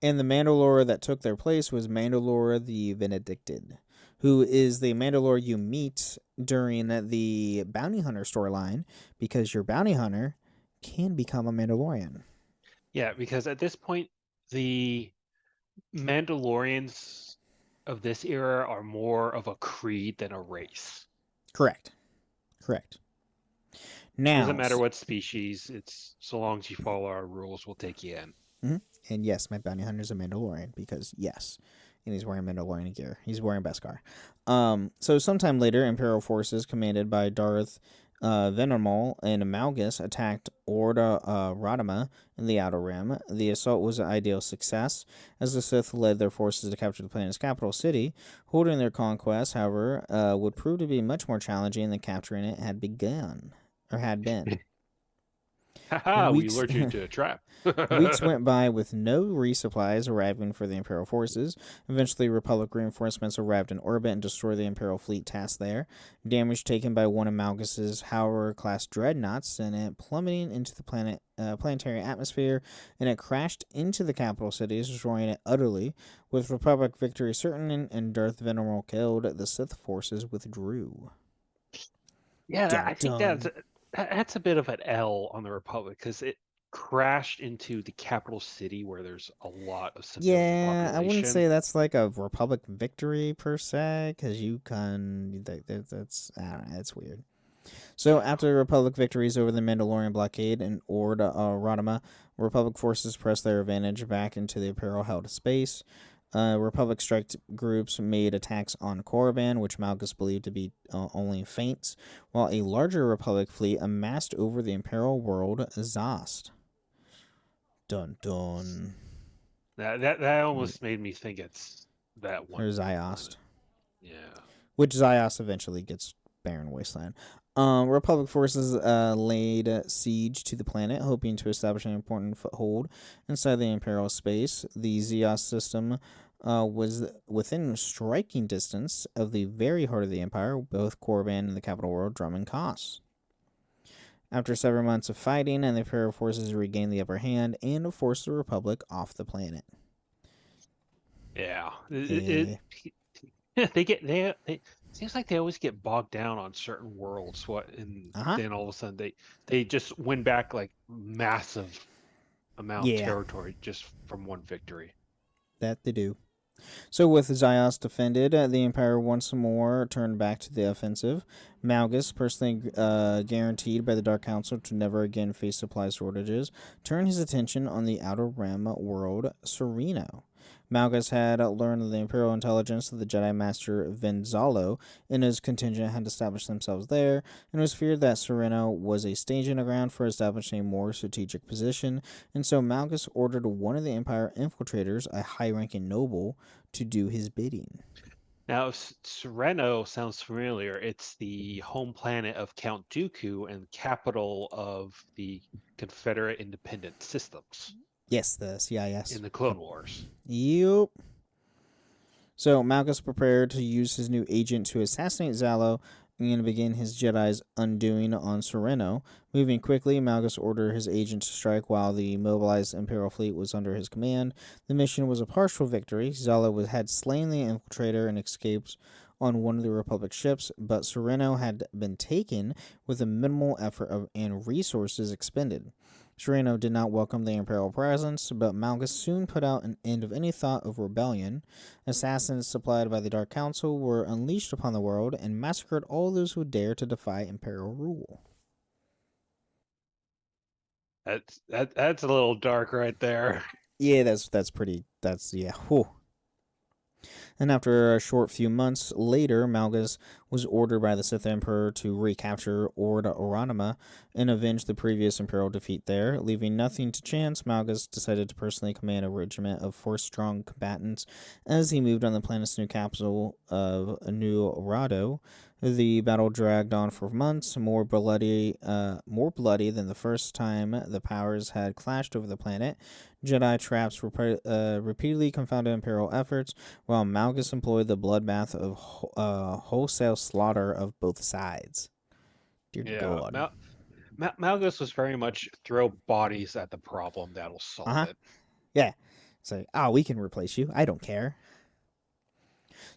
And the Mandalore that took their place was Mandalore the Benedicted, who is the Mandalore you meet during the Bounty Hunter storyline, because your Bounty Hunter can become a Mandalorian. Yeah, because at this point, the Mandalorians of this era are more of a creed than a race. Correct. Now, it doesn't matter what species, it's so long as you follow our rules, we'll take you in. Mm-hmm. And yes, my Bounty Hunter is a Mandalorian, because yes, and he's wearing Mandalorian gear. He's wearing Beskar. So sometime later, Imperial forces commanded by Darth Venomol and Malgus attacked Orda Radama in the Outer Rim. The assault was an ideal success, as the Sith led their forces to capture the planet's capital city. Holding their conquest, however, would prove to be much more challenging than capturing it had been. We lured you into a trap. Weeks went by with no resupplies arriving for the Imperial forces. Eventually, Republic reinforcements arrived in orbit and destroyed the Imperial fleet tasked there. Damage taken by one of Malgus's Howler-class dreadnoughts, and it plummeting into the planetary atmosphere, and it crashed into the capital city, destroying it utterly. With Republic victory certain and Darth Venomol killed, the Sith forces withdrew. Yeah, I think that's a bit of an L on the Republic, because it crashed into the capital city where there's a lot of civilian population. I wouldn't say that's like a Republic victory per se, because that's, I don't know, it's weird. So after the Republic victories over the Mandalorian blockade and Radama, Republic forces pressed their advantage back into the Imperial-held space. Republic strike groups made attacks on Korriban, which Malgus believed to be only feints, while a larger Republic fleet amassed over the Imperial world Zost. Dun dun. That almost made me think it's that one. Or Ziost. Yeah. Which Ziost eventually gets barren wasteland. Republic forces laid siege to the planet, hoping to establish an important foothold inside the Imperial space. The Zeos system was within striking distance of the very heart of the Empire, both Korriban and the capital world drumming costs. After several months of fighting, and the Imperial forces regained the upper hand and forced the Republic off the planet. Yeah. Seems like they always get bogged down on certain worlds. Then all of a sudden they just win back like massive amount of territory just from one victory. That they do. So with Zios defended, the Empire once more turned back to the offensive. Malgus, personally guaranteed by the Dark Council to never again face supply shortages, turned his attention on the Outer Rim world, Sereno. Malgus had learned of the Imperial intelligence that the Jedi Master Venzalo and his contingent had established themselves there, and it was feared that Sereno was a staging ground for establishing a more strategic position, and so Malgus ordered one of the Empire infiltrators, a high-ranking noble, to do his bidding. Now, Sereno sounds familiar. It's the home planet of Count Dooku and capital of the Confederate Independent Systems. Yes, the CIS. In the Clone Wars. Yep. So Malgus prepared to use his new agent to assassinate Zalo and begin his Jedi's undoing on Sereno. Moving quickly, Malgus ordered his agent to strike while the mobilized Imperial fleet was under his command. The mission was a partial victory. Zalo had slain the infiltrator and escaped on one of the Republic ships, but Sereno had been taken with a minimal effort and resources expended. Sereno did not welcome the Imperial presence, but Malgus soon put out an end of any thought of rebellion. Assassins supplied by the Dark Council were unleashed upon the world and massacred all those who dared to defy Imperial rule. That's a little dark right there. Yeah, that's pretty. Yeah. Whew. And after a short few months later, Malgus was ordered by the Sith Emperor to recapture Ord Oranima and avenge the previous Imperial defeat there. Leaving nothing to chance, Malgus decided to personally command a regiment of 4 strong combatants as he moved on the planet's new capital of New Rado. The battle dragged on for months, more bloody than the first time the powers had clashed over the planet. Jedi traps repeatedly confounded Imperial efforts, while Malgus employed the bloodbath of wholesale slaughter of both sides. Dear Yeah, God. Malgus was very much throw bodies at the problem that'll solve it. Yeah. It's like, we can replace you. I don't care.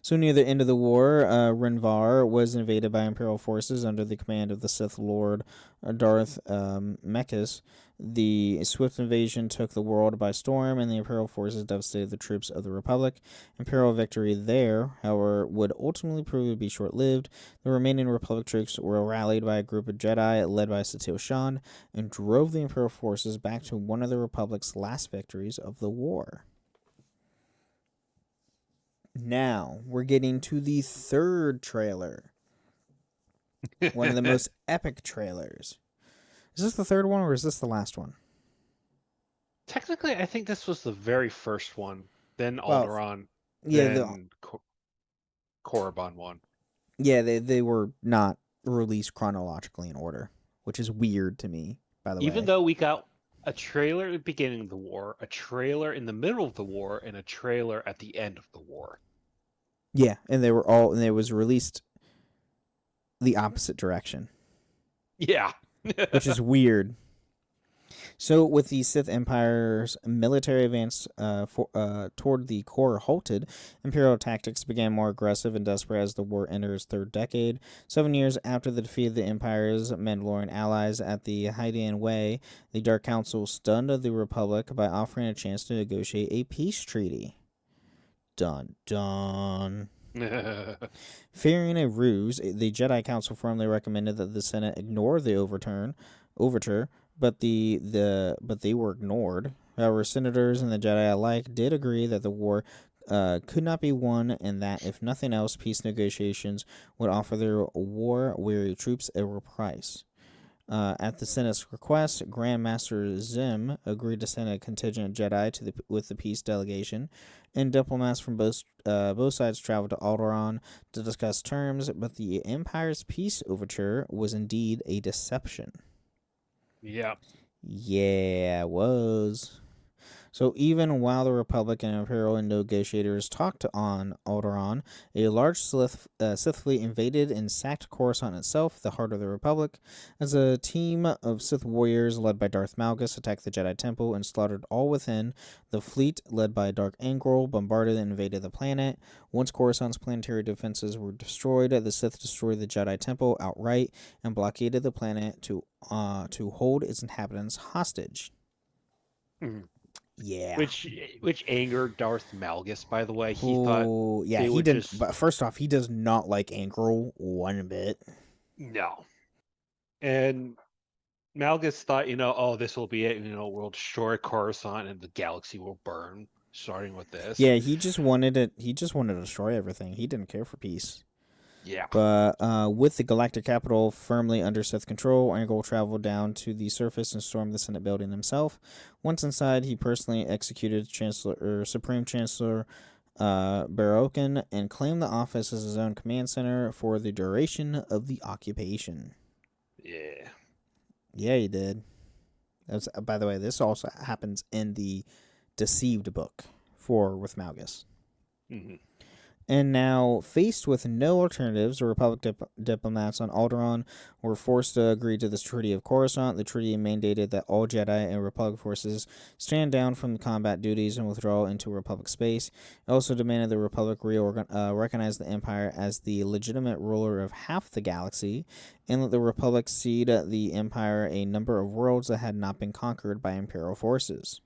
So near the end of the war, Renvar was invaded by Imperial forces under the command of the Sith Lord Darth Mekis. The swift invasion took the world by storm, and the Imperial forces devastated the troops of the Republic. Imperial victory there, however, would ultimately prove to be short-lived. The remaining Republic troops were rallied by a group of Jedi led by Satele Shan and drove the Imperial forces back to one of the Republic's last victories of the war. Now, we're getting to the third trailer. One of the most epic trailers. Is this the third one or is this the last one? Technically, I think this was the very first one, then Well, Alderaan, yeah, then Korriban one. Yeah, they were not released chronologically in order, which is weird to me, by the way. Even though we got a trailer at the beginning of the war, a trailer in the middle of the war, and a trailer at the end of the war. Yeah, and it was released the opposite direction. Yeah. Which is weird. So, with the Sith Empire's military advance toward the core halted, Imperial tactics began more aggressive and desperate as the war entered its third decade. 7 years after the defeat of the Empire's Mandalorian allies at the Hydian Way, the Dark Council stunned the Republic by offering a chance to negotiate a peace treaty. Dun dun. Fearing a ruse, the Jedi Council firmly recommended that the Senate ignore the overture, but they were ignored. However, senators and the Jedi alike did agree that the war could not be won, and that if nothing else, peace negotiations would offer their war-weary troops a reprise. At the Senate's request, Grand Master Zim agreed to send a contingent of Jedi with the peace delegation, and diplomats from both sides traveled to Alderaan to discuss terms, but the Empire's peace overture was indeed a deception. Yeah. Yeah, it was. So even while the Republic and Imperial negotiators talked on Alderaan, a large Sith fleet invaded and sacked Coruscant itself, the heart of the Republic. As a team of Sith warriors led by Darth Malgus attacked the Jedi Temple and slaughtered all within, the fleet, led by Dark Angral, bombarded and invaded the planet. Once Coruscant's planetary defenses were destroyed, the Sith destroyed the Jedi Temple outright and blockaded the planet to hold its inhabitants hostage. Mm-hmm. Yeah. Which angered Darth Malgus, by the way. He didn't. But first off, he does not like Angral one bit. No. And Malgus thought, this will be it. We'll destroy Coruscant and the galaxy will burn. Starting with this. Yeah, he just wanted it. He just wanted to destroy everything. He didn't care for peace. Yeah. But with the galactic capital firmly under Sith control, Angral traveled down to the surface and stormed the Senate building himself. Once inside, he personally executed Supreme Chancellor Barokin and claimed the office as his own command center for the duration of the occupation. Yeah. Yeah, he did. By the way, this also happens in the Deceived book with Malgus. Mm-hmm. And now, faced with no alternatives, the Republic diplomats on Alderaan were forced to agree to the Treaty of Coruscant. The treaty mandated that all Jedi and Republic forces stand down from combat duties and withdraw into Republic space. It also demanded the Republic recognize the Empire as the legitimate ruler of half the galaxy, and that the Republic cede the Empire a number of worlds that had not been conquered by Imperial forces.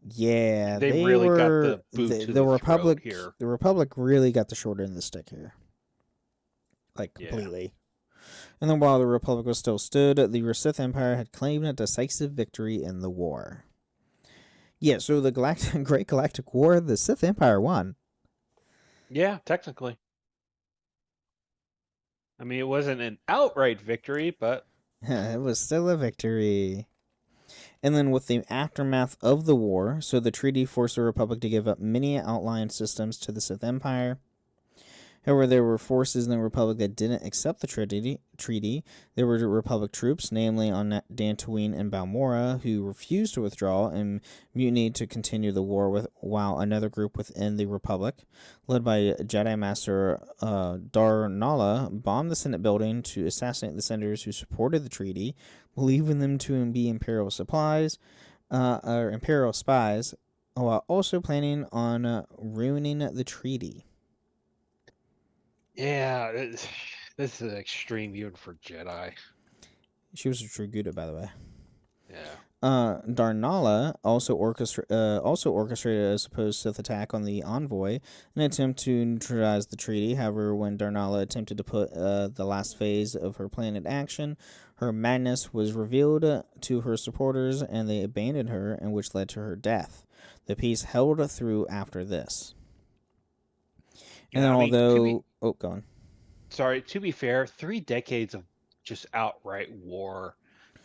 Yeah, they really got the boot to the Republic here. The Republic really got the short end of the stick here, completely. Yeah. And then while the Republic was still stood, the Sith Empire had claimed a decisive victory in the war. Yeah, so the Great Galactic War, the Sith Empire won. Yeah, technically. I mean, it wasn't an outright victory, but It was still a victory. And then with the aftermath of the war, so the treaty forced the Republic to give up many outlying systems to the Sith Empire. However, there were forces in the Republic that didn't accept the treaty. There were Republic troops, namely on Dantooine and Balmora, who refused to withdraw and mutinied to continue the war, while another group within the Republic, led by Jedi Master Darnala, bombed the Senate building to assassinate the senators who supported the treaty, believing them to be Imperial spies, while also planning on ruining the treaty. yeah, this is an extreme even for Jedi. She was a true Gouda, by the way. Yeah. Darnala also orchestrated a supposed Sith attack on the envoy, an attempt to neutralize the treaty. However, when Darnala attempted to put the last phase of her plan in action, her madness was revealed to her supporters, and they abandoned her, and which led to her death. The peace held through after this. And Yeah, then, I mean, go on. Sorry, to be fair, 3 decades of just outright war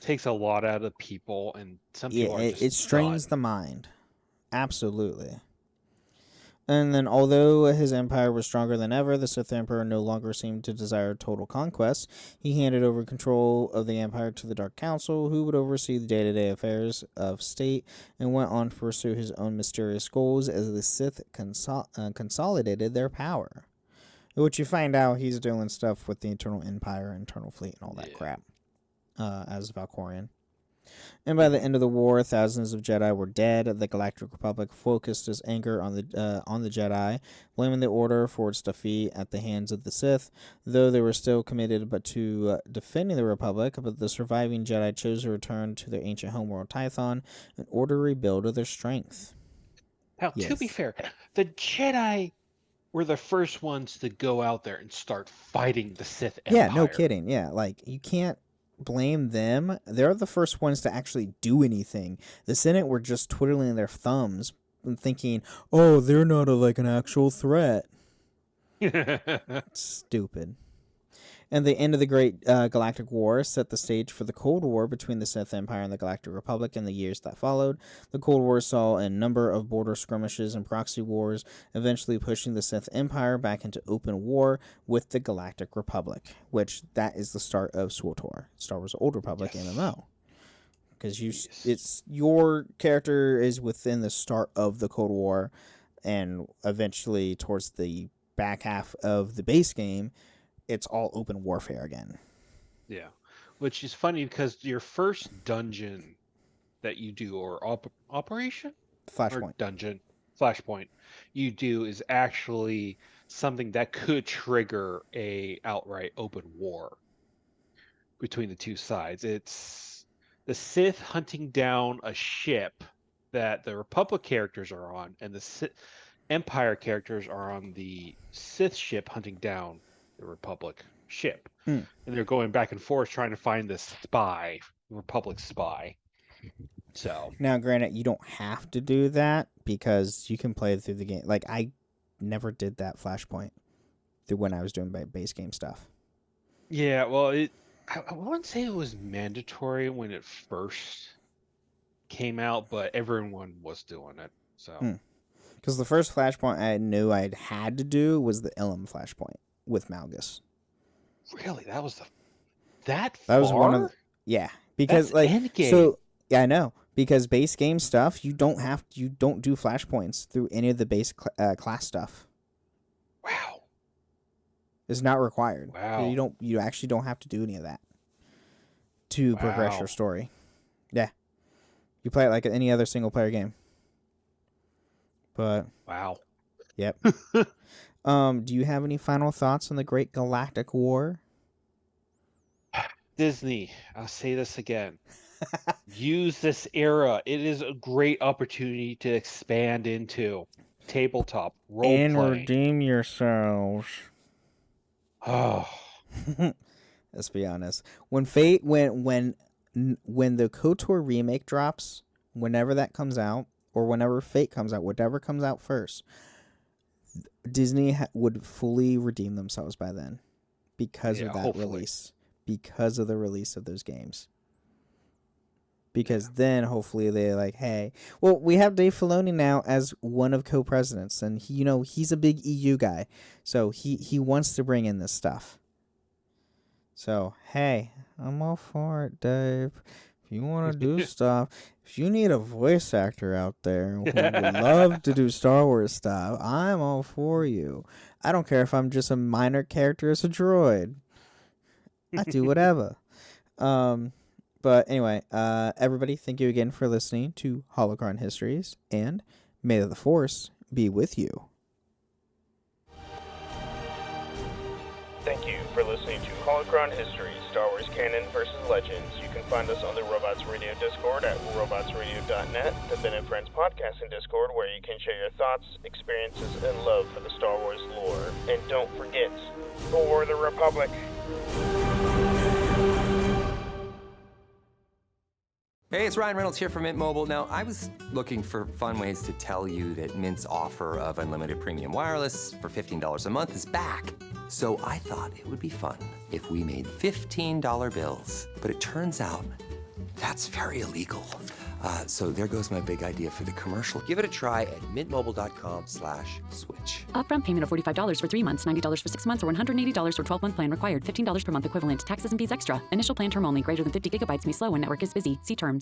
takes a lot out of the people, and some people are just it strains done. the mind. Absolutely. And then, although his empire was stronger than ever, the Sith Emperor no longer seemed to desire total conquest. He handed over control of the empire to the Dark Council, who would oversee the day-to-day affairs of state, and went on to pursue his own mysterious goals as the Sith consolidated their power. Which you find out he's doing stuff with the Eternal Empire, Eternal Fleet, and all that crap as Valkorian. And by the end of the war, thousands of Jedi were dead. The Galactic Republic focused its anger on the Jedi, blaming the Order for its defeat at the hands of the Sith, though they were still committed to defending the Republic. But the surviving Jedi chose to return to their ancient homeworld Tython in order to rebuild their strength. Now, to be fair, the Jedi were the first ones to go out there and start fighting the Sith Empire. Yeah, no kidding. Yeah, like, you can't blame them. They're the first ones to actually do anything. The Senate were just twiddling their thumbs and thinking, oh, they're not an actual threat. Stupid. And the end of the Great Galactic War set the stage for the Cold War between the Sith Empire and the Galactic Republic in the years that followed. The Cold War saw a number of border skirmishes and proxy wars, eventually pushing the Sith Empire back into open war with the Galactic Republic, which that is the start of SWTOR, Star Wars Old Republic MMO. Because it's your character is within the start of the Cold War, and eventually towards the back half of the base game, it's all open warfare again. Yeah, which is funny because your first dungeon that you do, or operation? Flashpoint. Or dungeon, Flashpoint, you do is actually something that could trigger a outright open war between the two sides. It's the Sith hunting down a ship that the Republic characters are on, and the Sith Empire characters are on the Sith ship hunting down the Republic ship. And they're going back and forth trying to find this spy, Republic spy. So now, granted, you don't have to do that because you can play through the game. Like, I never did that Flashpoint through when I was doing base game stuff. Yeah, well, I wouldn't say it was mandatory when it first came out, but everyone was doing it. So because the first Flashpoint I knew I had to do was the Ilum Flashpoint with Malgus. Really, that was that was one of because that's endgame. So yeah, I know, because base game stuff you don't do flashpoints through any of the base class stuff. Wow, it's not required. Wow, you actually don't have to do any of that to progress your story. Yeah, you play it like any other single player game. But wow, yep. Do you have any final thoughts on the Great Galactic War? Disney, I'll say this again. Use this era. It is a great opportunity to expand into tabletop role and playing. Redeem yourselves. Oh, let's be honest. When the KOTOR remake drops, whenever that comes out, or whenever Fate comes out, whatever comes out first, Disney would fully redeem themselves by then because of that release, because of the release of those games. Because then hopefully they're like, hey, well, we have Dave Filoni now as one of co-presidents, and he, he's a big EU guy, so he wants to bring in this stuff. So hey, I'm all for it, Dave. If you want to do stuff, if you need a voice actor out there who would love to do Star Wars stuff, I'm all for you. I don't care if I'm just a minor character as a droid. I do whatever. But anyway, everybody, thank you again for listening to Holocron Histories, and may the Force be with you. Thank you for listening to Holocron History, Star Wars Canon vs. Legends. You can find us on the Robots Radio Discord at robotsradio.net, the Ben and Friends podcasting Discord, where you can share your thoughts, experiences, and love for the Star Wars lore. And don't forget, for the Republic! Hey, it's Ryan Reynolds here from Mint Mobile. Now, I was looking for fun ways to tell you that Mint's offer of unlimited premium wireless for $15 a month is back. So I thought it would be fun if we made $15 bills. But it turns out that's very illegal. So there goes my big idea for the commercial. Give it a try at mintmobile.com/switch. Upfront payment of $45 for 3 months, $90 for 6 months, or $180 for 12-month plan required. $15 per month equivalent. Taxes and fees extra. Initial plan term only. Greater than 50 gigabytes may slow when network is busy. See terms.